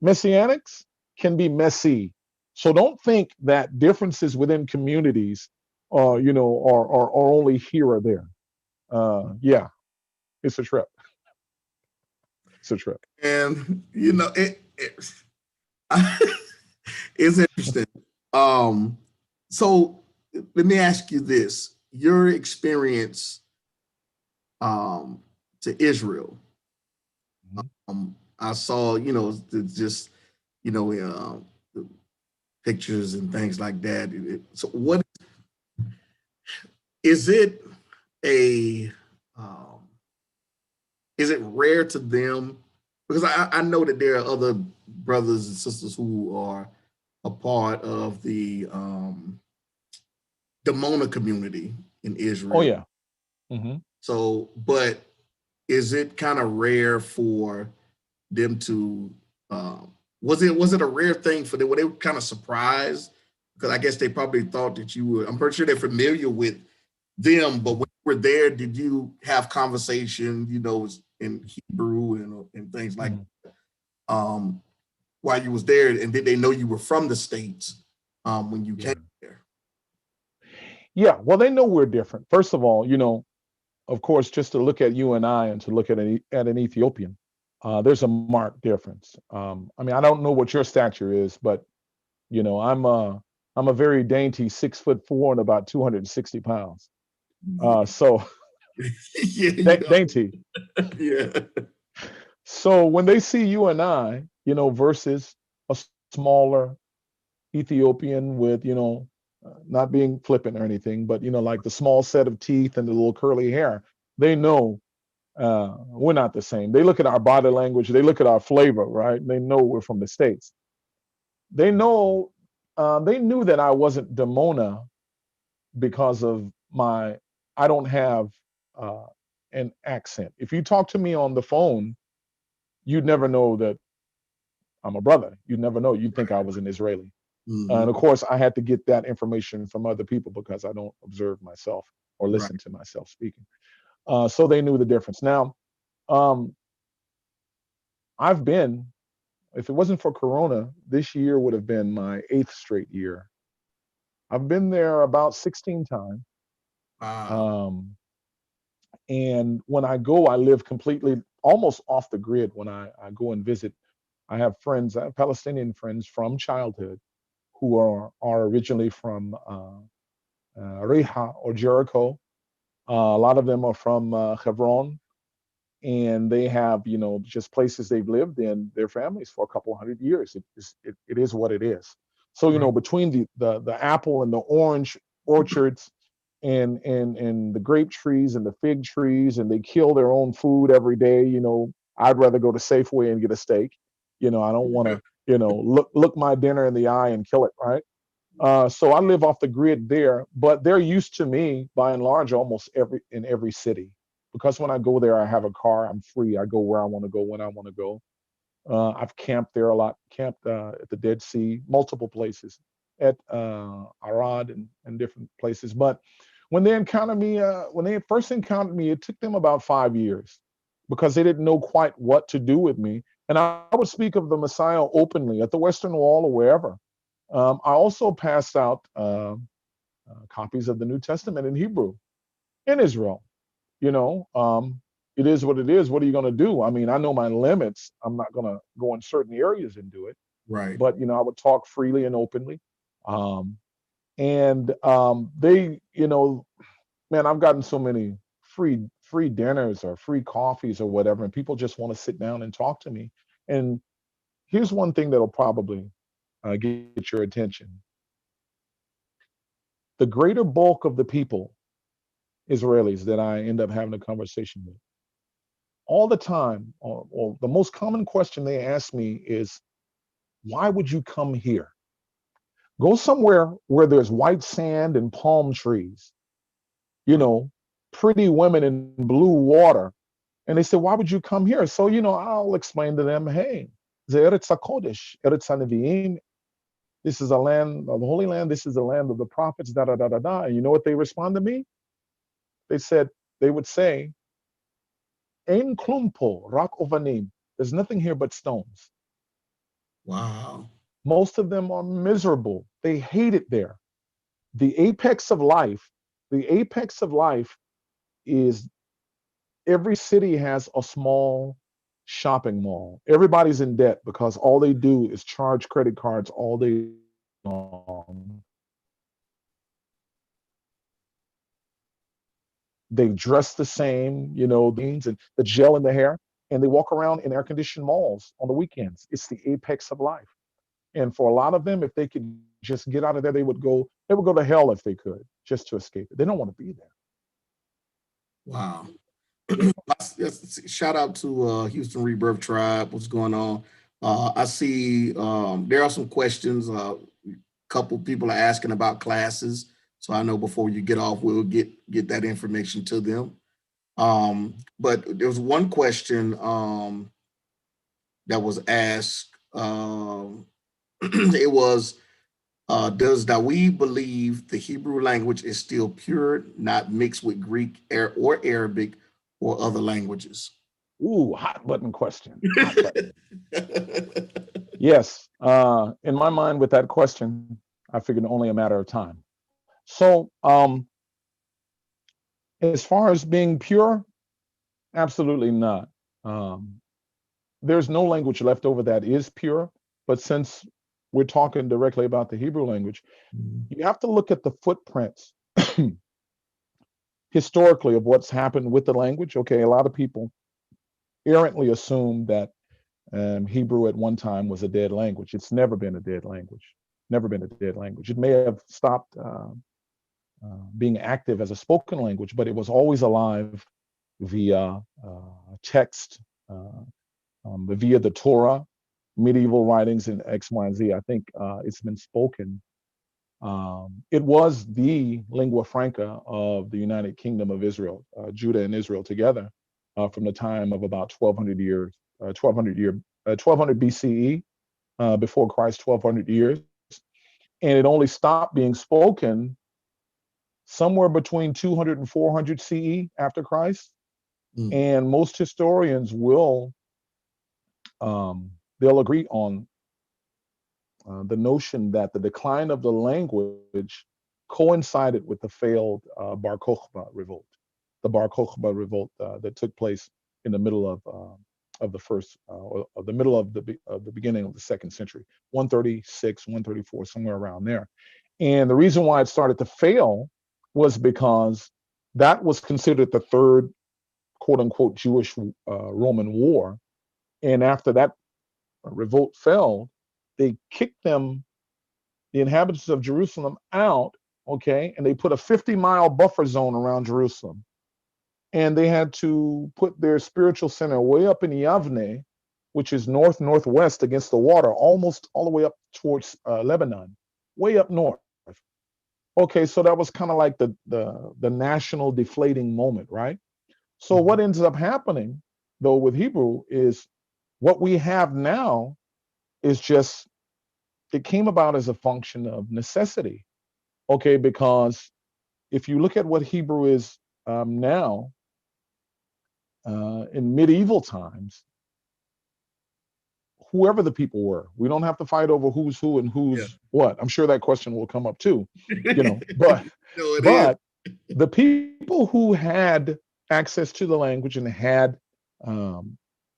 messianics can be messy. So don't think that differences within communities, are only here or there. Yeah, it's a trip. It's a trip. And it's interesting. So let me ask you this: your experience to Israel. I saw, just the pictures and things like that. So, what is it? A is it rare to them? Because I know that there are other brothers and sisters who are a part of the Mona community in Oh Israel. yeah. Mm-hmm. So, but is it kind of rare for them to? Was it a rare thing for them? Were they kind of surprised? Because I guess they probably thought that you were. I'm pretty sure they're familiar with them, but when you were there, did you have conversation? In Hebrew and things like while you was there, and did they know you were from the States when you came there? Yeah, well, they know we're different. First of all, of course, just to look at you and I and to look at an Ethiopian, there's a marked difference. I mean, I don't know what your stature is, but I'm a very dainty 6'4" and about 260 pounds. So Yeah, dainty. yeah, So when they see you and I, versus a smaller Ethiopian with, not being flippant or anything, but like the small set of teeth and the little curly hair, they know we're not the same. They look at our body language, they look at our flavor, right? They know we're from the States. They know, they knew that I wasn't Demona because of I don't have uh, an accent. If you talk to me on the phone, you'd never know that I'm a brother. You'd never know. You'd think I was an Israeli. And of mm-hmm. course, I had to get that information from other people because I don't observe myself or Right. listen to myself speaking. So they knew the difference. Now, um, I've been, if it wasn't for Corona, this year would have been my 8th straight year. I've been there about 16 times. Wow. Um, and when I go, I live completely almost off the grid when I go and visit. I have friends, I have Palestinian friends from childhood who are originally from Reha or Jericho. A lot of them are from Hebron, and they have, just places they've lived in their families for a couple hundred years. It is what it is. So, Right. between the apple and the orange orchards and the grape trees and the fig trees, and they kill their own food every day. I'd rather go to Safeway and get a steak. I don't want to, look my dinner in the eye and kill it, right? So I live off the grid there, but they're used to me by and large almost in every city, because when I go there, I have a car. I'm free. I go where I want to go when I want to go. I've camped there a lot. Camped at the Dead Sea, multiple places, at Arad and different places. But when they first encountered me, it took them about 5 years because they didn't know quite what to do with me. And I would speak of the Messiah openly at the Western Wall or wherever. I also passed out copies of the New Testament in Hebrew in Israel. You know, um, it is what it is. What are you going to do? I mean, I know my limits. I'm not going to go in certain areas and do it, Right. but I would talk freely and openly. Um, and they, man, I've gotten so many free dinners or free coffees or whatever, and people just want to sit down and talk to me. And here's one thing that'll probably get your attention. the greater bulk of the people, Israelis, that I end up having a conversation with, all the time, or the most common question they ask me is, why would you come here? Go somewhere where there's white sand and palm trees, pretty women in blue water. And they say, why would you come here? So, I'll explain to them, hey, the Eretz HaKodesh, Eretz HaNevi'im, this is a land of the Holy Land, this is the land of the prophets, da da da da da. And you know what they respond to me? They would say, Ein klumpo, rak ovanim. There's nothing here but stones. Wow. Most of them are miserable. They hate it there. The apex of life is every city has a small shopping mall. Everybody's in debt because all they do is charge credit cards all day long. They dress the same, jeans and the gel in the hair, and they walk around in air-conditioned malls on the weekends. It's the apex of life. And for a lot of them, if they could just get out of there, they would go to hell if they could, just to escape it. They don't want to be there. Wow. Shout out to Houston Rebirth Tribe. What's going on? I see there are some questions. A couple people are asking about classes. So I know before you get off, we'll get that information to them. But there was one question that was asked. It was, does Dawid believe the Hebrew language is still pure, not mixed with Greek or Arabic or other languages? Ooh, hot button question. Hot button. Yes. In my mind, with that question, I figured only a matter of time. So, as far as being pure, absolutely not. There's no language left over that is pure. But since we're talking directly about the Hebrew language, you have to look at the footprints historically of what's happened with the language. Okay, a lot of people errantly assume that Hebrew at one time was a dead language. It's never been a dead language. Never been a dead language. It may have stopped being active as a spoken language, but it was always alive via text, via the Torah, medieval writings in X, Y, and Z. I think it's been spoken. It was the lingua franca of the United Kingdom of Israel, Judah and Israel together, from the time of about 1200 BCE, before Christ, 1200 years. And it only stopped being spoken somewhere between 200 and 400 CE after Christ. And most historians will, they'll agree on the notion that the decline of the language coincided with the failed Bar Kokhba revolt, the Bar Kokhba revolt that took place in the middle of the first, or the middle of the beginning of the second century, 136, 134, somewhere around there. And the reason why it started to fail was because that was considered the third, quote unquote, Jewish Roman war. And after that revolt failed, they kicked the inhabitants of Jerusalem out, okay, and they put a 50-mile buffer zone around Jerusalem. And they had to put their spiritual center way up in Yavne, which is northwest against the water, almost all the way up towards Lebanon, way up north. Okay, so that was kind of like the national deflating moment, right? So what ends up happening, though, with Hebrew is what we have now is just, it came about as a function of necessity, okay? Because if you look at what Hebrew is now, in medieval times, whoever the people were, we don't have to fight over who's who and who's what. I'm sure that question will come up too, but the people who had access to the language and had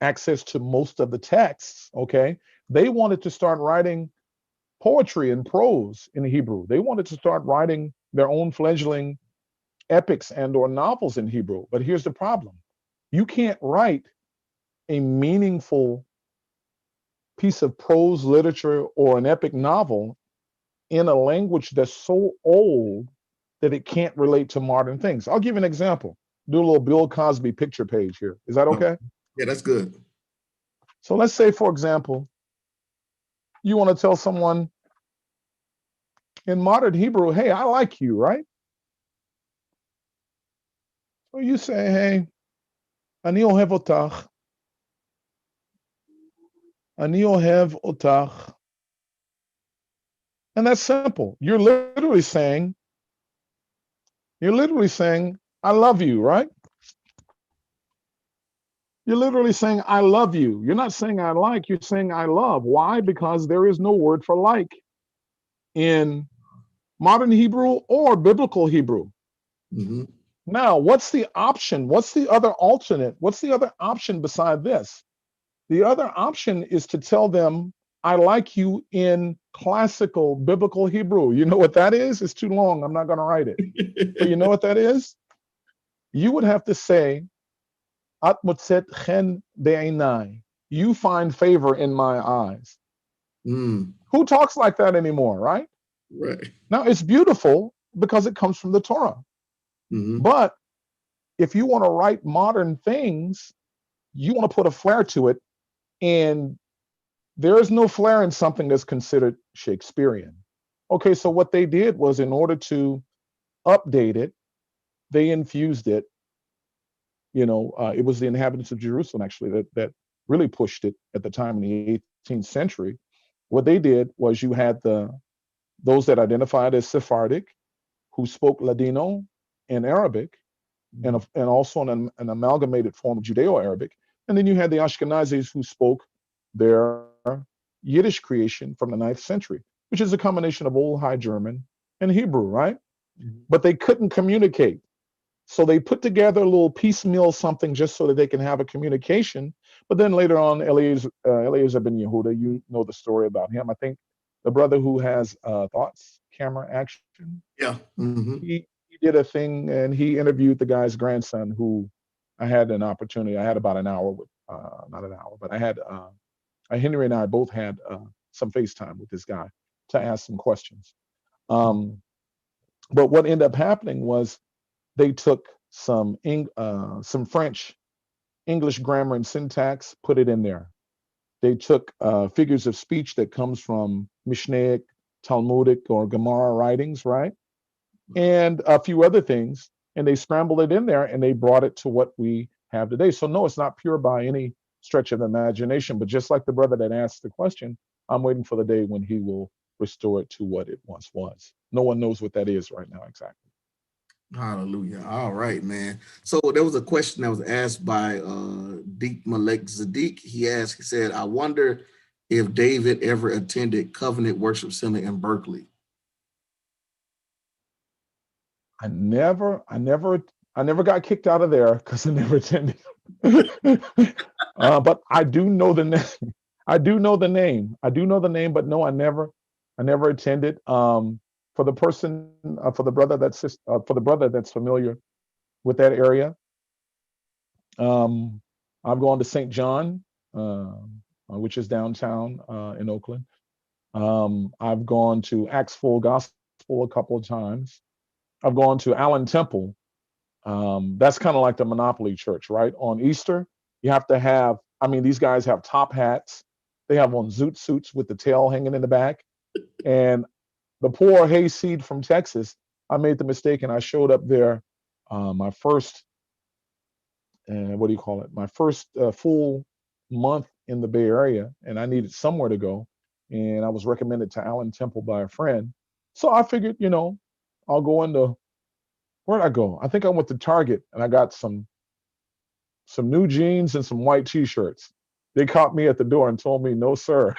access to most of the texts, okay, they wanted to start writing poetry and prose in Hebrew. They wanted to start writing their own fledgling epics and or novels in Hebrew. But here's the problem. You can't write a meaningful piece of prose literature or an epic novel in a language that's so old that it can't relate to modern things. I'll give you an example. Do a little Bill Cosby picture page here. Is that okay? Yeah, that's good. So let's say, for example, you want to tell someone in modern Hebrew, hey, I like you, right? So you say, hey, ani ohev otach. Ani ohev otach. And that's simple. You're literally saying, I love you, right? You're literally saying, I love you. You're not saying I like, you're saying I love. Why? Because there is no word for like in modern Hebrew or biblical Hebrew. Mm-hmm. Now, what's the option? What's the other alternate? What's the other option beside this? The other option is to tell them, I like you in classical biblical Hebrew. You know what that is? It's too long. I'm not going to write it. But you know what that is? You would have to say, At motzet chen be'einai. You find favor in my eyes. Mm. Who talks like that anymore, right? Right. Now, it's beautiful because it comes from the Torah. Mm-hmm. But if you want to write modern things, you want to put a flair to it. And there is no flair in something that's considered Shakespearean. Okay, so what they did was, in order to update it, they infused it. It was the inhabitants of Jerusalem actually that really pushed it at the time in the 18th century. What they did was, you had those that identified as Sephardic, who spoke Ladino and Arabic, and also an amalgamated form of Judeo-Arabic. And then you had the Ashkenazis, who spoke their Yiddish creation from the 9th century, which is a combination of Old High German and Hebrew, right? Mm-hmm. But they couldn't communicate. So they put together a little piecemeal something just so that they can have a communication. But then later on, Eliezer ben Yehuda, you know the story about him. I think the brother who has thoughts, camera, action. Yeah. Mm-hmm. He did a thing, and he interviewed the guy's grandson, who I had an opportunity. I had about an hour with, not an hour, but I had, Henry and I both had some FaceTime with this guy to ask some questions. But what ended up happening was, they took some French, English grammar and syntax, put it in there. They took figures of speech that comes from Mishnaic, Talmudic, or Gemara writings, right? And a few other things, and they scrambled it in there, and they brought it to what we have today. So no, it's not pure by any stretch of the imagination, but just like the brother that asked the question, I'm waiting for the day when he will restore it to what it once was. No one knows what that is right now exactly. Hallelujah. All right, man. So there was a question that was asked by Deep Malek Zadik. He said, I wonder if David ever attended Covenant Worship Center in Berkeley. I never got kicked out of there because I never attended. But I do know the name. I do know the name, but no, I never attended. For the brother that's familiar with that area, I've gone to St. John, which is downtown in Oakland. I've gone to Acts Full Gospel a couple of times. I've gone to Allen Temple. That's kind of like the Monopoly Church, right? On Easter, you have to have, these guys have top hats. They have on zoot suits with the tail hanging in the back. And the poor hayseed from Texas, I made the mistake and I showed up there my first, my first full month in the Bay Area, and I needed somewhere to go. And I was recommended to Allen Temple by a friend. So I figured, I'll go into, where'd I go? I think I went to Target, and I got some new jeans and some white t-shirts. They caught me at the door and told me, no, sir.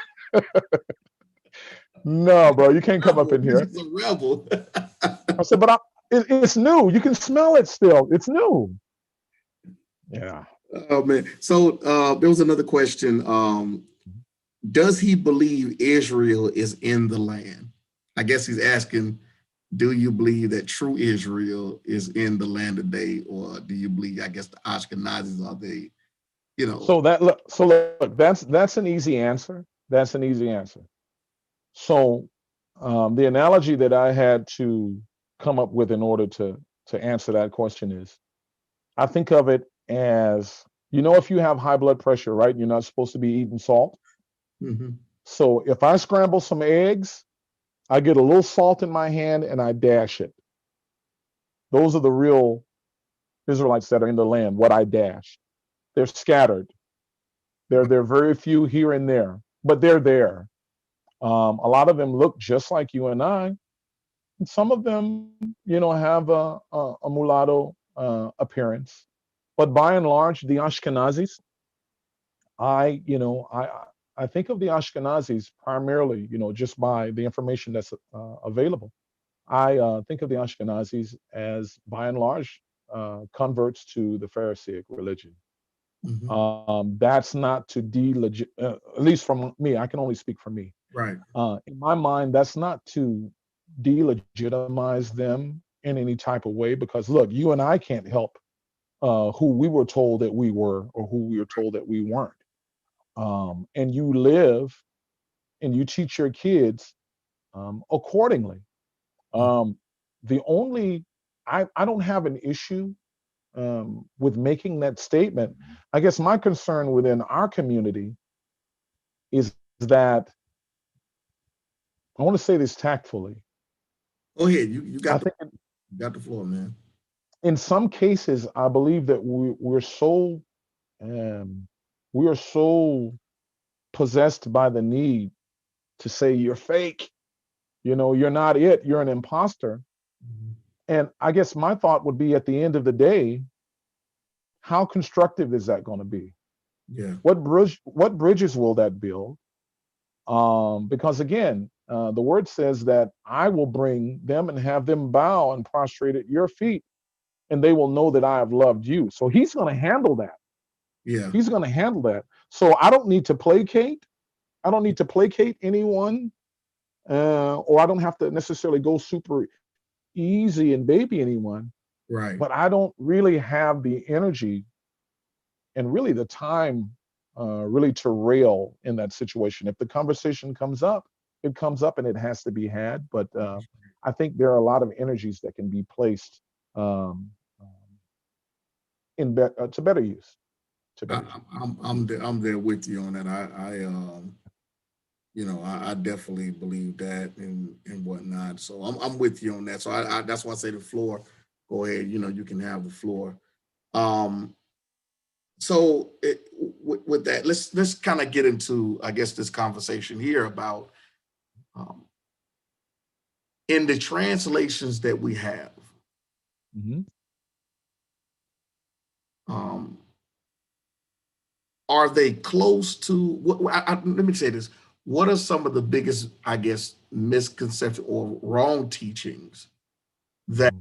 No, bro, you can't come up in here. He's a rebel. I said, but it's new. You can smell it still. It's new. Yeah. Oh, man. So there was another question. Does he believe Israel is in the land? I guess he's asking, do you believe that true Israel is in the land today, or do you believe, I guess, the Ashkenazis are they, So look, that's an easy answer. That's an easy answer. So the analogy that I had to come up with in order to answer that question is, I think of it as, if you have high blood pressure, right? You're not supposed to be eating salt. Mm-hmm. So if I scramble some eggs, I get a little salt in my hand and I dash it. Those are the real Israelites that are in the land, what I dash. They're scattered. They're very few here and there, but they're there. A lot of them look just like you and I. And some of them, have a mulatto appearance. But by and large, the Ashkenazis, I think of the Ashkenazis primarily, just by the information that's available. I think of the Ashkenazis as, by and large, converts to the Pharisaic religion. Mm-hmm. That's not to at least from me. I can only speak for me. Right. In my mind, that's not to delegitimize them in any type of way, because look, you and I can't help who we were told that we were or who we were told that we weren't. And you live and you teach your kids accordingly. Um, the only I don't have an issue with making that statement. I guess my concern within our community is that, I want to say this tactfully. Go ahead. You I got think you got the floor, man. in some cases, I believe that we're so we are so possessed by the need to say you're fake. You're not it. You're an imposter. Mm-hmm. And I guess my thought would be, at the end of the day, how constructive is that going to be? Yeah. What bridges will that build? Because again, the word says that I will bring them and have them bow and prostrate at your feet, and they will know that I have loved you. So he's going to handle that. Yeah. He's going to handle that. So I don't need to placate. I don't need to placate anyone, or I don't have to necessarily go super easy and baby anyone. Right. But I don't really have the energy and really the time really to rail in that situation. If the conversation comes up, it comes up and it has to be had. But I think there are a lot of energies that can be placed um, to better use. To better use. I'm there with you on that. I definitely believe that and whatnot. So I'm with you on that. So I that's why I say the floor. Go ahead. You can have the floor. So with that, let's kind of get into, I guess, this conversation here about in the translations that we have. Mm-hmm. Are they close to let me say this? What are some of the biggest, I guess, misconceptions or wrong teachings that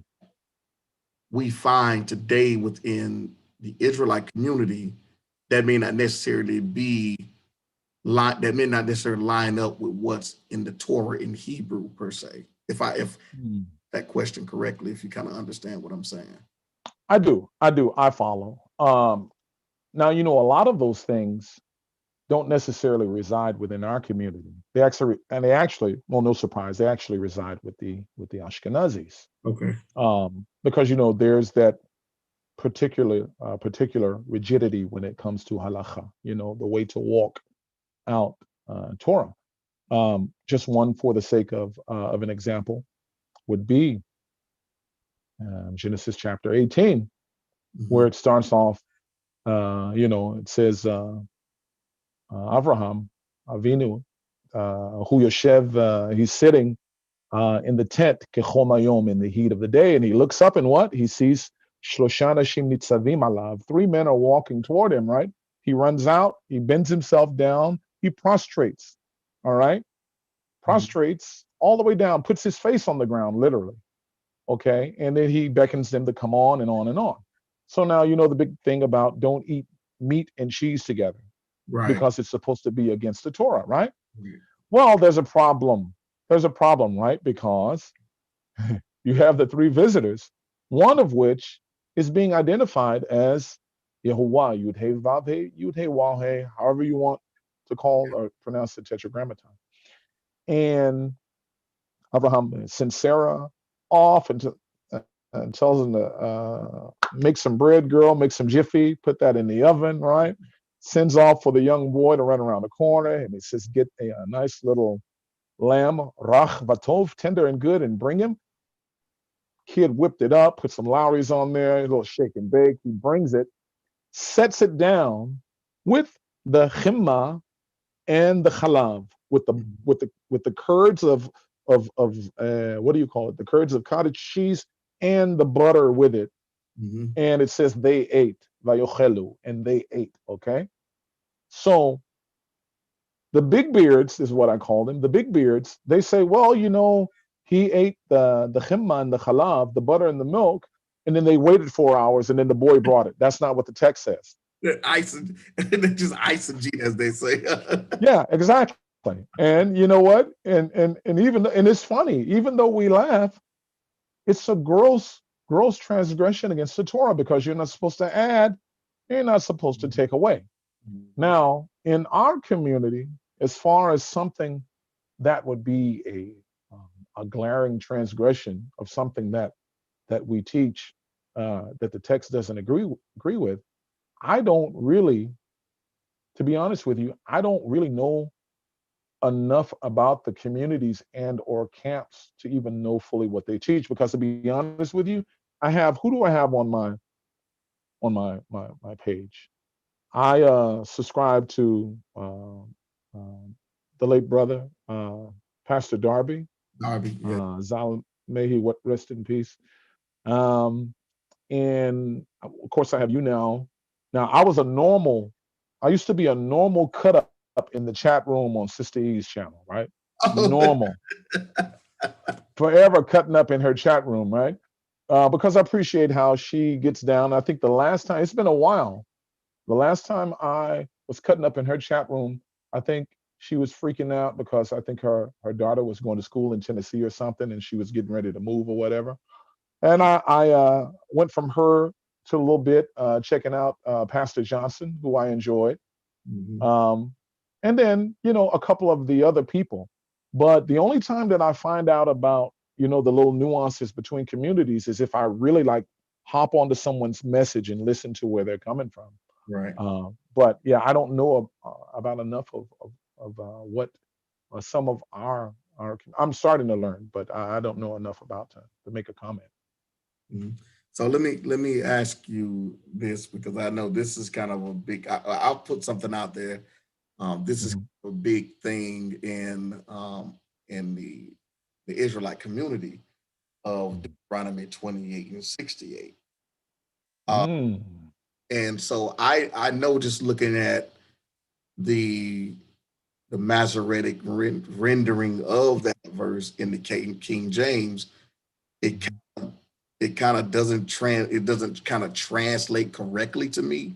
we find today within the Israelite community that may not necessarily line up with what's in the Torah in Hebrew per se? If that question correctly, if you kind of understand what I'm saying. I do. I follow. Now, a lot of those things don't necessarily reside within our community. They actually, well, no surprise, they actually reside with the Ashkenazis. Okay. Because there's that particular rigidity when it comes to halacha. The way to walk out Torah. Just one for the sake of an example would be Genesis chapter 18, where it starts off. It says Avraham Avinu, Hu Yoshev, he's sitting in the tent, Kechomayom, in the heat of the day, and he looks up and what? He sees Shlosha Anashim Nitzavim Alav. 3 men are walking toward him, right? He runs out, he bends himself down, he prostrates, all right? Prostrates all the way down, puts his face on the ground, literally, okay? And then he beckons them to come on and on and on. So now the big thing about don't eat meat and cheese together. Right. Because it's supposed to be against the Torah, right? Well, there's a problem. There's a problem, right? Because you have the 3 visitors, one of which is being identified as Yehovah, Yud-He Vav-He, Yud-He Waw-He, however you want to call or pronounce the Tetragrammaton. And Abraham sent Sarah off and tells him to make some bread, girl, make some jiffy, put that in the oven, right? Sends off for the young boy to run around the corner, and he says, get a nice little lamb, rach vatov, tender and good, and bring him. Kid whipped it up, put some Lowry's on there, a little shake and bake. He brings it, sets it down with the chimma and the chalav, with the curds of what do you call it? The curds of cottage cheese and the butter with it. And it says they ate, vayochelu, and they ate. Okay, so the big beards is what I call them. The big beards, they say, well, he ate the chimma and the chalav, the butter and the milk, and then they waited 4 hours, and then the boy brought it. That's not what the text says. They're just eisegete, as they say. Yeah, exactly. And you know what? And it's funny, even though we laugh, it's a gross transgression against the Torah, because you're not supposed to add, you're not supposed to take away. Now, in our community, as far as something that would be a glaring transgression of something that we teach, that the text doesn't agree with, I don't really, to be honest with you, I don't really know enough about the communities and or camps to even know fully what they teach. Because to be honest with you, who do I have on my page? I subscribe to the late brother, Pastor Darby. Yeah. Zal, may he rest in peace. And of course, I have you now. Now, I used to be a normal cut up in the chat room on Sister E's channel, right? Normal. Forever cutting up in her chat room, right? Because I appreciate how she gets down. I think the last time, it's been a while, the last time I was cutting up in her chat room, I think she was freaking out because I think her daughter was going to school in Tennessee or something, and she was getting ready to move or whatever. And I went from her to a little bit checking out Pastor Johnson, who I enjoyed. And then, a couple of the other people. But the only time that I find out about, the little nuances between communities is if I really hop onto someone's message and listen to where they're coming from. Right. But yeah, I don't know about enough of what some of our I'm starting to learn, but I don't know enough about to make a comment. So let me ask you this, because I know this is kind of a big, I'll put something out there. This is a big thing in the Israelite community of Deuteronomy 28 and 68. And so I know, just looking at the Masoretic rendering of that verse in the King James, it kind of doesn't translate correctly to me.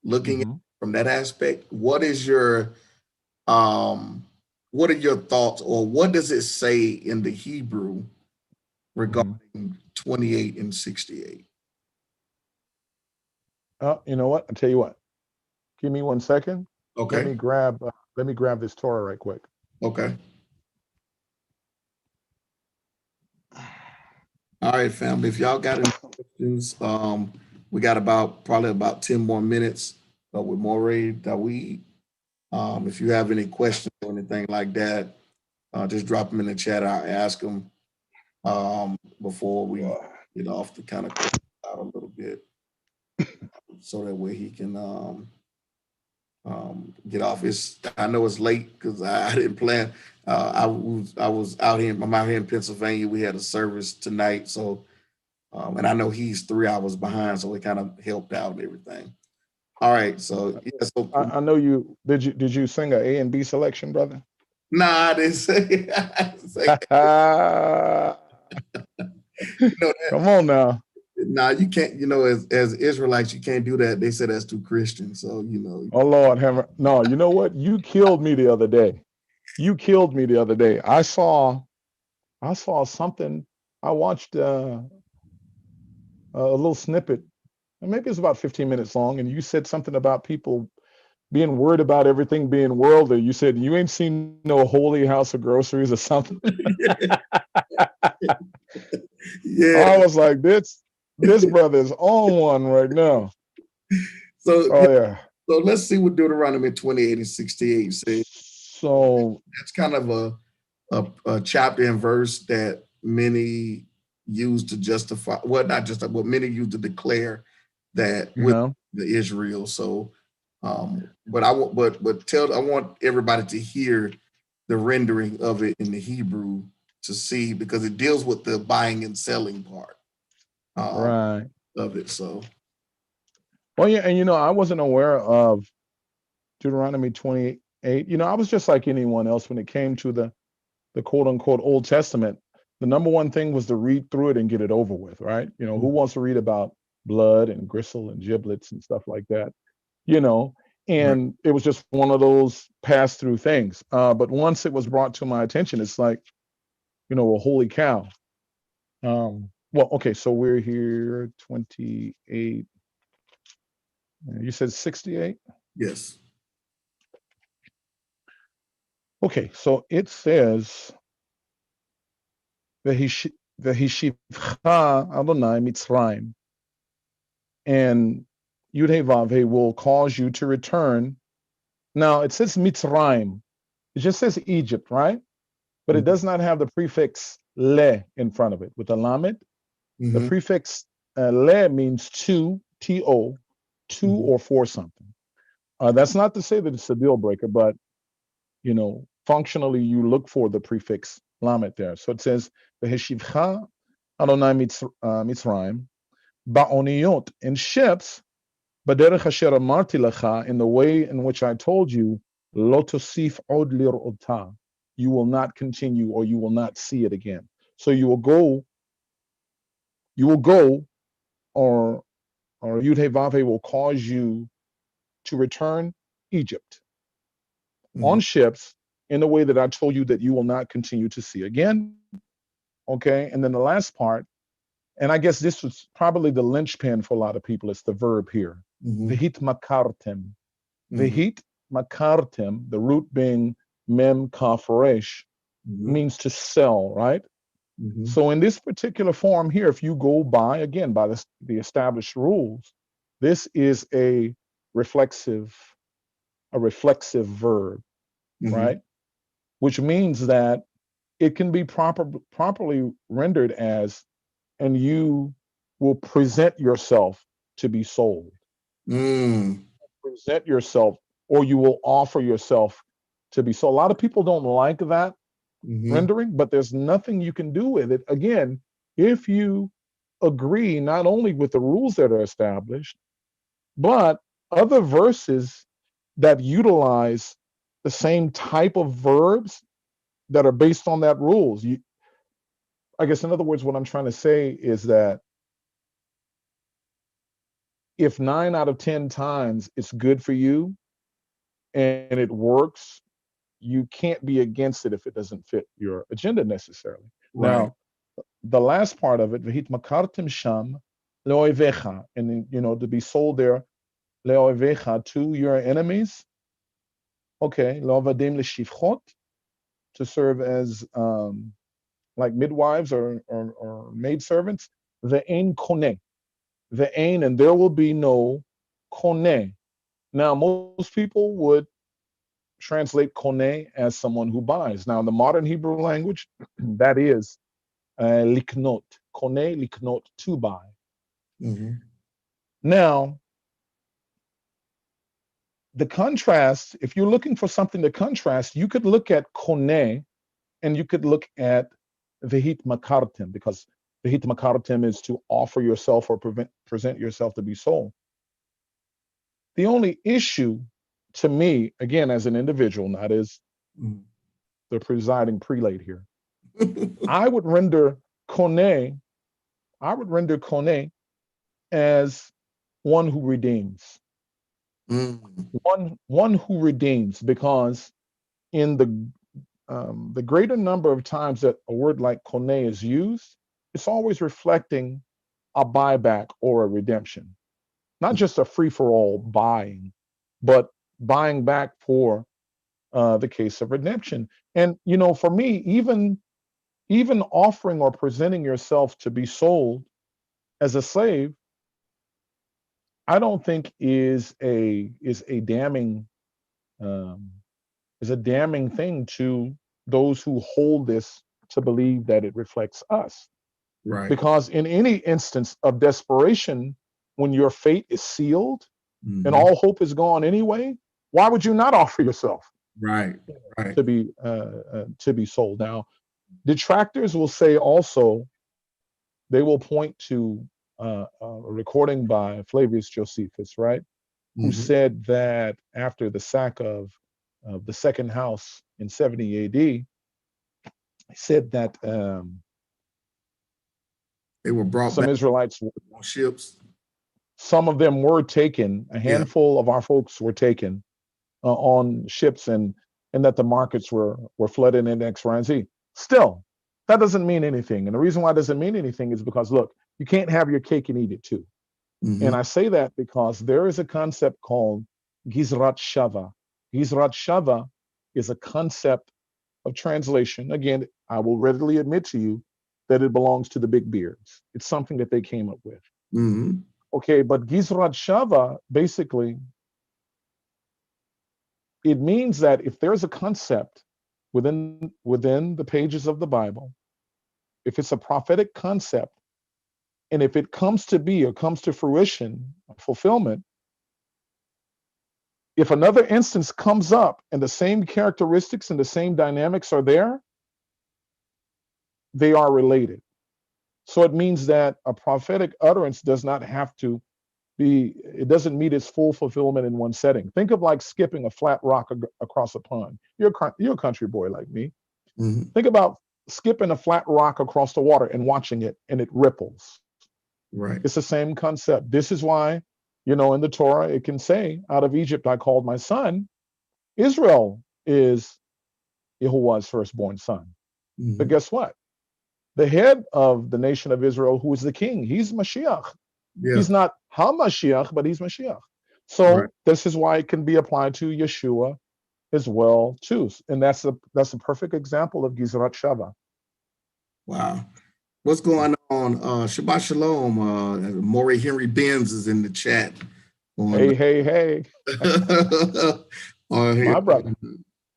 Looking at it from that aspect, what are your thoughts, or what does it say in the Hebrew regarding 28 and 68? You know what? I'll tell you what. Give me 1 second. Okay. Let me grab this Torah right quick. Okay. All right, family. If y'all got any questions, we got probably about 10 more minutes with Moreh, Dawid. If you have any questions or anything like that, just drop them in the chat. I'll ask them before we get off to kind of close out a little bit, so that way he can get off. I know it's late because I didn't plan. I'm out here in Pennsylvania. We had a service tonight, so and I know he's 3 hours behind, so it kind of helped out and everything. All right, so yeah. So I know you did you sing an A and B selection, brother? Nah, I didn't say. Come on now. Nah, you can't. As Israelites, you can't do that. They say that's too Christian. So Oh Lord, hammer. No, you know what? You killed me the other day. I saw something. I watched a little snippet, and maybe it's about 15 minutes long, and you said something about people being worried about everything being worldly. You said you ain't seen no holy house of groceries or something. Yeah. I was like, this brother is on one right now. So Oh yeah. so let's see what Deuteronomy 28 and 68 says. So That's kind of a chapter and verse that many use to justify, well, not just what many use to declare that with uh-huh. the Israel. So, but I want, I want everybody to hear the rendering of it in the Hebrew to see, because it deals with the buying and selling part Right. of it. So, Well, yeah, and I wasn't aware of Deuteronomy 28. I was just like anyone else when it came to the quote unquote Old Testament. The number one thing was to read through it and get it over with, right? Who wants to read about blood and gristle and giblets and stuff like that? you know, right. and it was just one of those pass through things. But once it was brought to my attention, it's like, well, holy cow. Well, okay, so we're here 28. You said 68? Yes. Okay, so it says, Vehishivcha Adonai Mitzrayim, and Yud-Heh-Vav-Heh will cause you to return. Now, it says Mitzrayim. It just says Egypt, right? But it Mm-hmm. does not have the prefix le in front of it. With the lamed, the Mm-hmm. prefix le means two, to, two Mm-hmm. or for something. That's not to say that it's a deal breaker, but functionally you look for the prefix lamed there. So it says v'heshivcha Adonai Mitzrayim ba'oniyot, in ships, b'derech asher amarti lecha, in the way in which I told you, lo tosif od lir'ota, you will not continue or you will not see it again. So you will go, or Yud-Heh-Vav-Heh will cause you to return Egypt Mm-hmm. on ships in the way that I told you that you will not continue to see again. Okay. And then the last part, and I guess this was probably the linchpin for a lot of people, it's the verb here. Mm-hmm. Vehit makartem. Mm-hmm. Vehit makartem, the root being mem kaf resh, Mm-hmm. means to sell, right? Mm-hmm. So in this particular form here, if you go by the established rules, this is a reflexive verb, Mm-hmm. right? Which means that it can be properly rendered as, and you will present yourself to be sold. Mm. Present yourself, or you will offer yourself to be sold. A lot of people don't like that Mm-hmm. rendering, but there's nothing you can do with it. Again, if you agree not only with the rules that are established, but other verses that utilize the same type of verbs that are based on that rules. I guess, in other words, what I'm trying to say is that if 9 out of 10 times it's good for you and it works, you can't be against it if it doesn't fit your agenda necessarily. Right. Now, the last part of it, v'hit makartem sham leoivecha, and then, to be sold there, leoivecha, to your enemies. Okay, leovadim leshivchot, to serve as like midwives or maid servants. The ein kone, the ein, and there will be no kone. Now, most people would translate kone as someone who buys. Now, in the modern Hebrew language, that is liknot, kone liknot, to buy. Mm-hmm. Now, the contrast, if you're looking for something to contrast, you could look at kone and you could look at vehit makartem, because vehit makartem is to offer yourself or present yourself to be sold. The only issue to me, again, as an individual, not as Mm-hmm. the presiding prelate here, I would render kone, as one who redeems. Mm-hmm. One who redeems, because in the greater number of times that a word like kone is used, it's always reflecting a buyback or a redemption, not just a free for all buying, but buying back for the case of redemption. And for me, even offering or presenting yourself to be sold as a slave, I don't think is a damning is a damning thing to those who hold this to believe that it reflects us. Right. Because in any instance of desperation, when your fate is sealed and all hope is gone anyway, why would you not offer yourself? Right. Right. To be sold. Now, detractors will say also, they will point to a recording by Flavius Josephus, right, who said that after the sack of the second house in 70 AD, he said that they were brought some back Israelites on ships. Some of them were taken. A handful of our folks were taken on ships, and that the markets were flooded in X, Y, and Z. Still, that doesn't mean anything. And the reason why it doesn't mean anything is because, look, you can't have your cake and eat it too. And I say that because there is a concept called Gizrat Shava. Gizrat Shava is a concept of translation. Again, I will readily admit to you that it belongs to the big beards. It's something that they came up with. Okay, but Gizrat Shava, basically, it means that if there's a concept within the pages of the Bible, if it's a prophetic concept, and if it comes to be or comes to fruition, fulfillment, if another instance comes up and the same characteristics and the same dynamics are there, they are related. So it means that a prophetic utterance does not have to be, it doesn't meet its full fulfillment in one setting. Think of like skipping a flat rock across a pond. You're a country boy like me. Think about skipping a flat rock across the water and watching it, and it ripples. Right. It's the same concept. This is why, in the Torah, it can say, out of Egypt I called my son. Israel is Yahuwah's firstborn son. But guess what? The head of the nation of Israel, who is the king, he's Mashiach. Yeah. He's not HaMashiach, but he's Mashiach. So this is why it can be applied to Yeshua as well too. And that's a perfect example of Gizrat Shava. Wow. What's going on? Shabbat Shalom. Moreh Henry Benz is in the chat. Hey. My brother.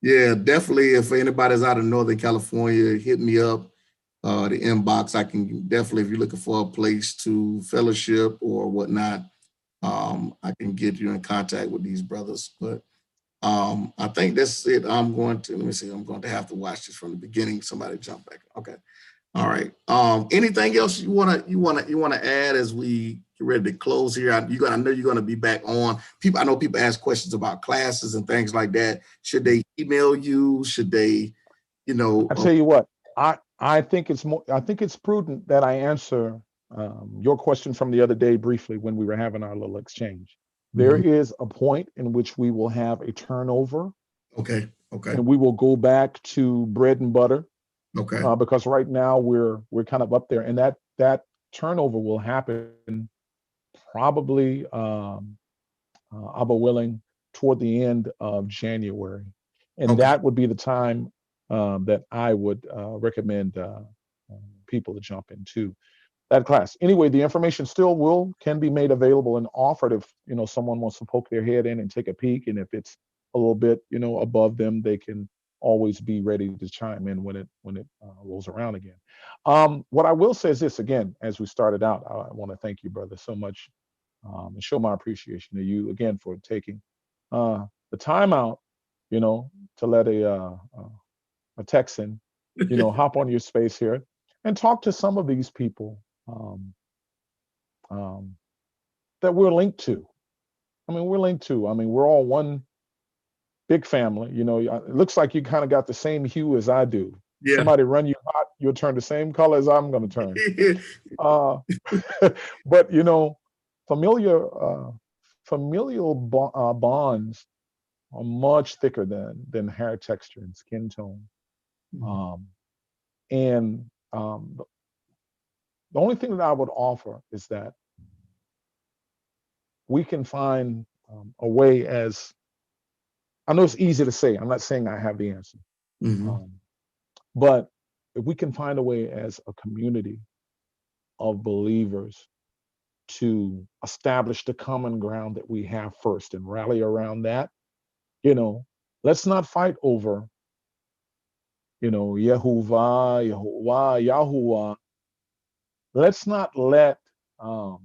Yeah, definitely. If anybody's out of Northern California, hit me up. The inbox. I can definitely, if you're looking for a place to fellowship or whatnot, I can get you in contact with these brothers. But I think that's it. Let me see. I'm going to have to watch this from the beginning. Somebody jump back. Okay. All right. Anything else you wanna add as we get ready to close here? I know you're gonna be back on. I know people ask questions about classes and things like that. Should they email you? Should they, I tell you what, I think it's prudent that I answer your question from the other day briefly when we were having our little exchange. There is a point in which we will have a turnover. Okay. And we will go back to bread and butter. Okay. Because right now we're kind of up there, and that turnover will happen probably, Abba willing, toward the end of January, and that would be the time that I would recommend people to jump into that class. Anyway, the information still can be made available and offered if someone wants to poke their head in and take a peek, and if it's a little bit above them, they can always be ready to chime in when it rolls around again. What I will say is this, again, as we started out, I want to thank you, brother, so much, and show my appreciation to you again for taking the time out, to let a Texan, hop on your space here and talk to some of these people that we're linked to. We're all one big family. It looks like you kind of got the same hue as I do. Yeah. Somebody run you hot, you'll turn the same color as I'm going to turn. But familial bonds are much thicker than hair texture and skin tone. And the only thing that I would offer is that we can find a way, as I know it's easy to say. I'm not saying I have the answer. But if we can find a way as a community of believers to establish the common ground that we have first and rally around that, let's not fight over, Yehovah, Yehovah, Yahuwah. Let's not let um,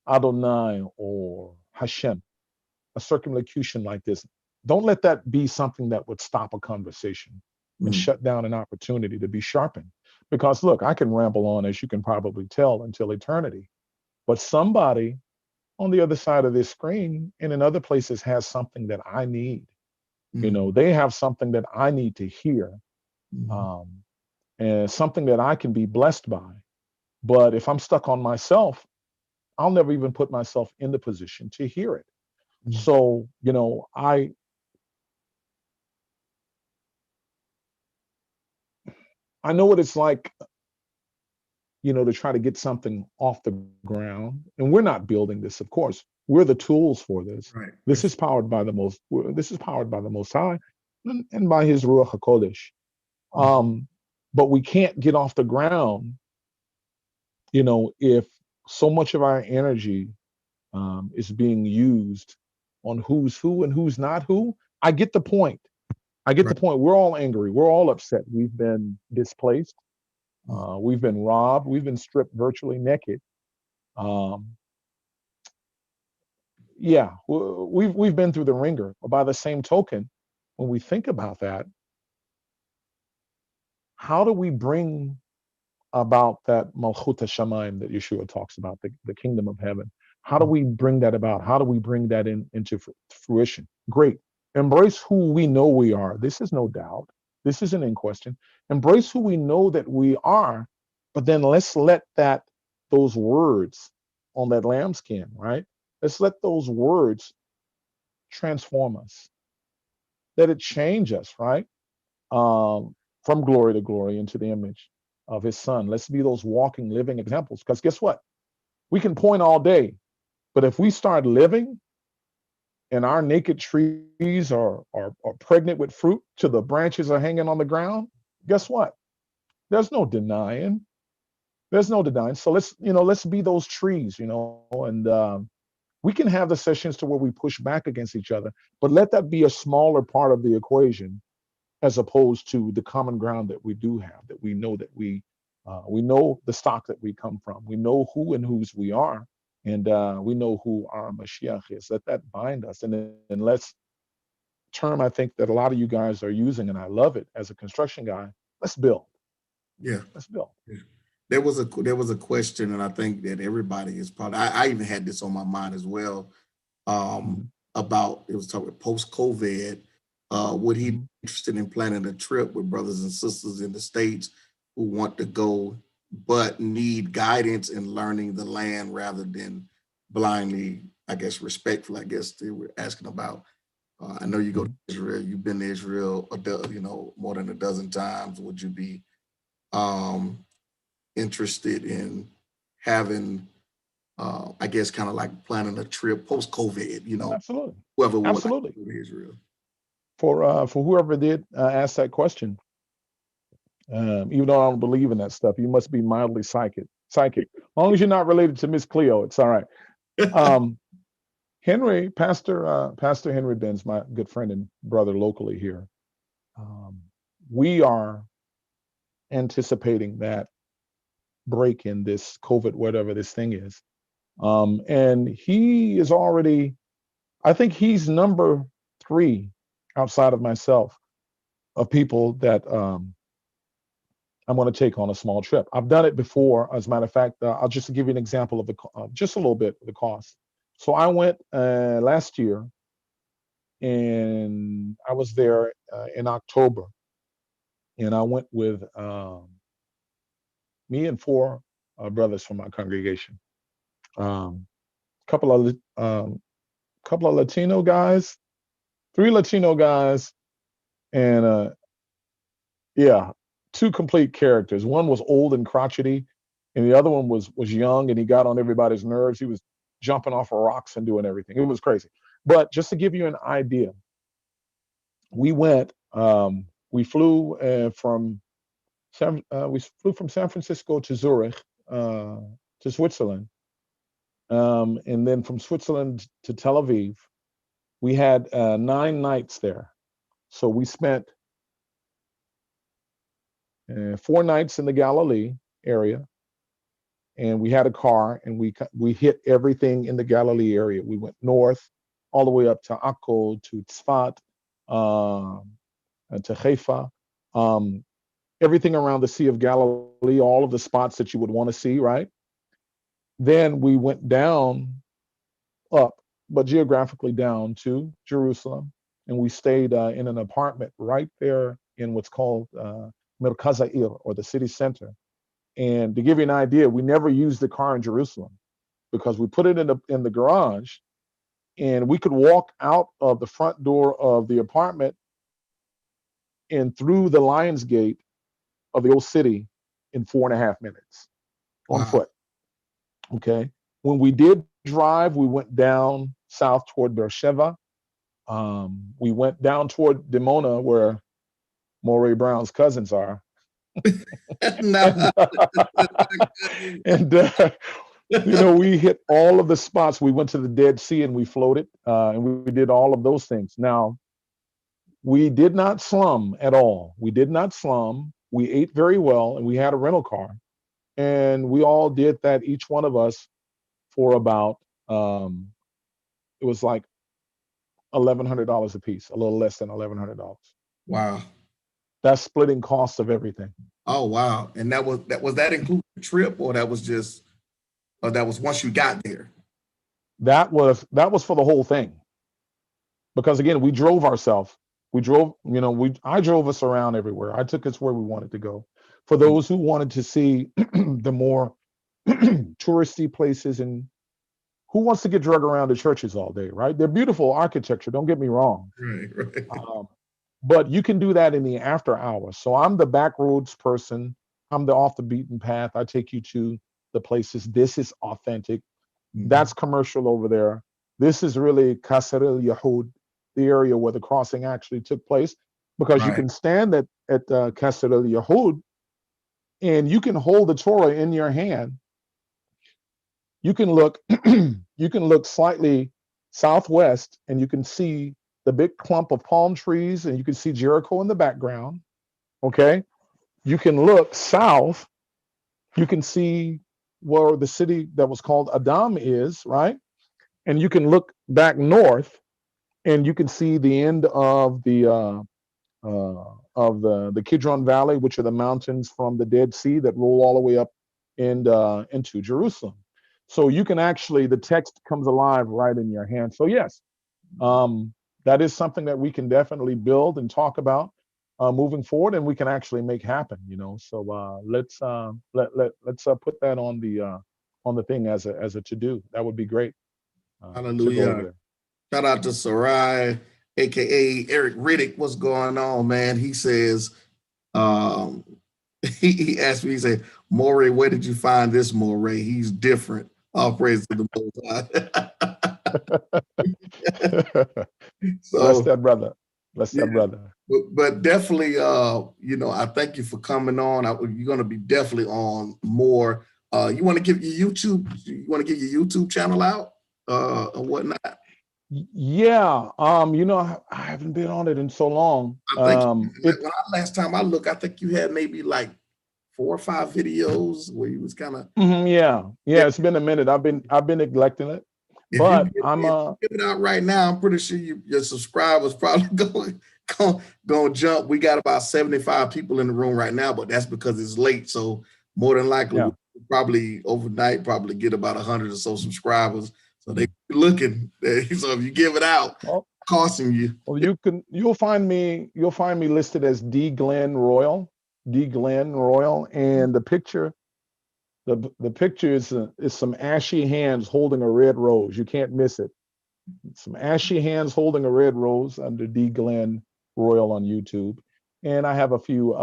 Adonai or Hashem, a circumlocution like this, don't let that be something that would stop a conversation and shut down an opportunity to be sharpened. Because look, I can ramble on, as you can probably tell, until eternity. But somebody on the other side of this screen and in other places has something that I need. They have something that I need to hear, and something that I can be blessed by. But if I'm stuck on myself, I'll never even put myself in the position to hear it. So, I know what it's like, to try to get something off the ground. And we're not building this, of course. We're the tools for this. Right. This is powered by the Most High and by His Ruach HaKodesh. But we can't get off the ground, if so much of our energy is being used on who's who and who's not who. I get the point. We're all angry. We're all upset. We've been displaced. We've been robbed. We've been stripped virtually naked. We've been through the ringer. But by the same token, when we think about that, how do we bring about that Malchut HaShamayim that Yeshua talks about, the kingdom of heaven? How do we bring that about? How do we bring that into fruition? Great. Embrace who we know we are. This is no doubt. This isn't in question. Embrace who we know that we are, but then let's let those words on that lambskin, right? Let's let those words transform us. Let it change us, right? From glory to glory into the image of His Son. Let's be those walking, living examples. Because guess what? We can point all day, but if we start living and our naked trees are pregnant with fruit till the branches are hanging on the ground, guess what? There's no denying. So let's be those trees, and we can have the sessions to where we push back against each other, but let that be a smaller part of the equation as opposed to the common ground that we do have, that we know we know the stock that we come from. We know who and whose we are, and we know who our Mashiach is. Let that bind us. And let's term, I think, that a lot of you guys are using, and I love it as a construction guy, let's build. Yeah. Let's build. Yeah. There was a question, and I think that everybody is probably, I even had this on my mind as well, about, it was talking post-COVID, would he be interested in planning a trip with brothers and sisters in the States who want to go but need guidance in learning the land rather than blindly, I guess, respectful, I guess they were asking about. I know you go to Israel, you've been to Israel, more than a dozen times. Would you be interested in having, I guess, kind of like planning a trip post-COVID, Absolutely. whoever would Absolutely. like to go to Israel? For whoever did ask that question, even though I don't believe in that stuff, you must be mildly psychic. As long as you're not related to Miss Cleo, it's all right. Pastor Henry Benz, my good friend and brother locally here, we are anticipating that break in this COVID, whatever this thing is. And he is already, I think he's number 3 outside of myself of people that I'm going to take on a small trip. I've done it before. As a matter of fact, I'll just give you an example of just a little bit of the cost. So I went last year, and I was there in October, and I went with me and 4 brothers from my congregation. Couple of Latino guys, 3 Latino guys, and 2 complete characters. One was old and crotchety, and the other one was young, and he got on everybody's nerves. He was jumping off of rocks and doing everything. It was crazy. But just to give you an idea, we went we flew from San Francisco to Zurich, to Switzerland, and then from Switzerland to Tel Aviv. We had 9 nights there, so we spent 4 nights in the Galilee area, and we had a car, and we hit everything in the Galilee area. We went north all the way up to Akko, to Tzfat, to Haifa, everything around the Sea of Galilee, all of the spots that you would want to see, right? Then we went down, up, but geographically down to Jerusalem, and we stayed in an apartment right there in what's called Merkaz Ha'ir, or the city center. And to give you an idea, we never used the car in Jerusalem because we put it in the garage, and we could walk out of the front door of the apartment and through the Lion's Gate of the old city in 4.5 minutes on foot. Okay. When we did drive, we went down south toward Beersheba. We went down toward Dimona, where Moreh Brown's cousins are. No. And you know, we hit all of the spots. We went to the Dead Sea and we floated, and we did all of those things. Now, we did not slum at all. We did not slum. We ate very well, and we had a rental car, and we all did that, each one of us, for about it was like $1,100 a piece, a little less than $1,100. Wow. That's splitting costs of everything. Oh wow. And that include the trip, or that was once you got there? That was for the whole thing. Because again, we drove ourselves. We drove, you know, I drove us around everywhere. I took us where we wanted to go. For those who wanted to see the more touristy places, and who wants to get drug around the churches all day, right? They're beautiful architecture, don't get me wrong. Right. But you can do that in the after hours. So I'm the back roads person. I'm the off the beaten path. I take you to the places. This is authentic. Mm-hmm. That's commercial over there. This is really Kasr el-Yahud, the area where the crossing actually took place, because you can stand at Kasr el-Yahud, and you can hold the Torah in your hand. You can look slightly southwest, and you can see the big clump of palm trees, and you can see Jericho in the background. Okay, you can look south. You can see where the city that was called Adam is, right? And you can look back north, and you can see the end of the Kidron Valley, which are the mountains from the Dead Sea that roll all the way up into Jerusalem. So you can actually, the text comes alive right in your hand. So yes, that is something that we can definitely build and talk about moving forward, and we can actually make happen. You know, so let's put that on the thing as a to do. That would be great. Hallelujah! Shout out to Sarai, aka Eric Riddick. What's going on, man? He says, he asked me. He said, "Moreh, where did you find this Moreh? He's different." All praise to the Most High. So, bless that brother. Bless that brother. But definitely, you know, I thank you for coming on. You're going to be definitely on more. You want to give your YouTube channel out or whatnot? Yeah. You know, I haven't been on it in so long. Last time I looked, I think you had maybe like 4 or 5 videos where you was kind of. Yeah. It's been a minute. I've been neglecting it. But if you give it out right now, I'm pretty sure your subscribers probably going to jump. We got about 75 people in the room right now, but that's because it's late. So more than likely, we'll probably overnight get about 100 or so subscribers. So they looking. So if you give it out, costing you. Well, you'll find me listed as D. Glynn Royal, and the picture. The picture is some ashy hands holding a red rose. You can't miss it. Some ashy hands holding a red rose under D. Glynn Royal on YouTube. And I have a few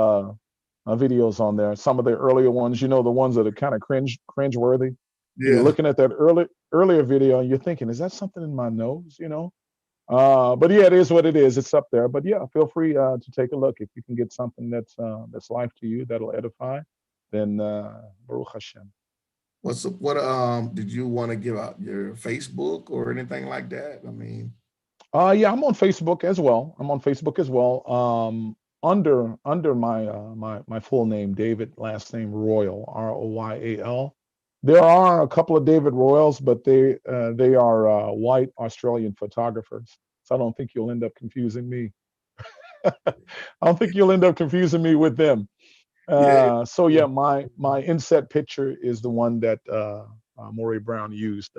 videos on there. Some of the earlier ones, you know, the ones that are kind of cringe-worthy. Yeah. You're looking at that earlier video and you're thinking, is that something in my nose, you know? But yeah, it is what it is. It's up there. But yeah, feel free to take a look. If you can get something that's life to you, that'll edify, then Baruch Hashem. What did you want to give out your Facebook or anything like that? I mean, Yeah, I'm on Facebook as well. I'm on Facebook as well. Under my my full name, David, last name Royal, Royal. There are a couple of David Royals, but they are white Australian photographers. So I don't think you'll end up confusing me. I don't think you'll end up confusing me with them. yeah, So yeah, my inset picture is the one that Moreh Brown used.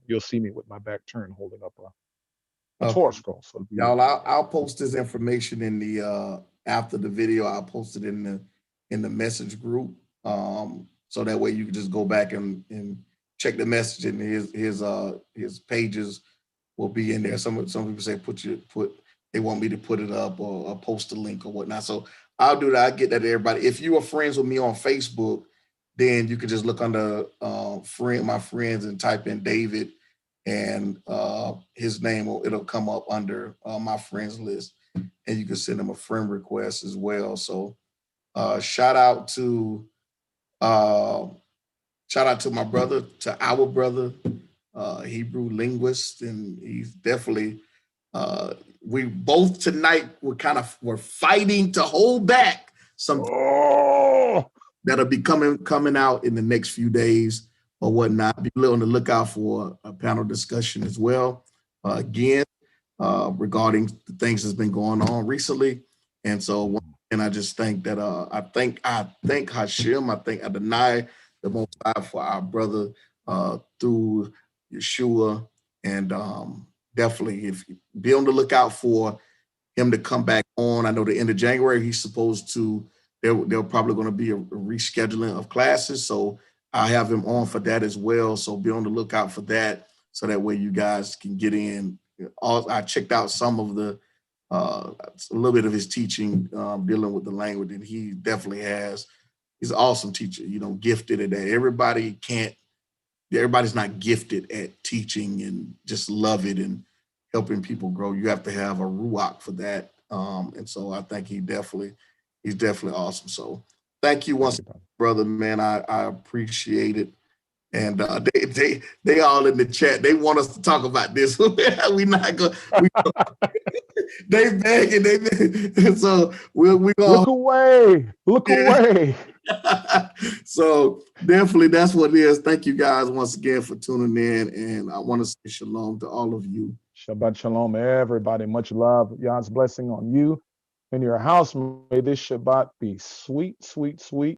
You'll see me with my back turned, holding up a okay. Torah scroll. So Y'all, I'll post this information in the after the video. I'll post it in the message group, so that way you can just go back and check the message, and his pages will be in there. Some people say they want me to put it up or post a link or whatnot. So I'll do that. I get that to everybody. If you are friends with me on Facebook, then you can just look under my friends and type in David, and his name it'll come up under my friends list, and you can send him a friend request as well. So shout out to uh, my brother, to our brother, Hebrew linguist, and he's definitely we both tonight we're fighting to hold back some that'll be coming out in the next few days or whatnot. Be on the lookout for a panel discussion as well. Again, regarding the things that's been going on recently. And so, and I just think that I thank Hashem, I deny the Most High for our brother through Yeshua, and definitely if be on the lookout for him to come back on. I know the end of January he's supposed to. They're probably going to be a rescheduling of classes, so I have him on for that as well. So be on the lookout for that, so that way you guys can get in. I checked out some of the a little bit of his teaching dealing with the language, and he definitely has. He's an awesome teacher, gifted at that. Everybody's not gifted at teaching and just love it and helping people grow. You have to have a ruach for that. And so I think he's definitely awesome. So thank you once again, brother, man. I appreciate it. And they all in the chat. They want us to talk about this. We not going. They begging. So we gonna look away. So definitely that's what it is. Thank you guys once again for tuning in, and I want to say shalom to all of you. Shabbat shalom, everybody. Much love. God's blessing on you and your house. May this Shabbat be sweet, sweet, sweet.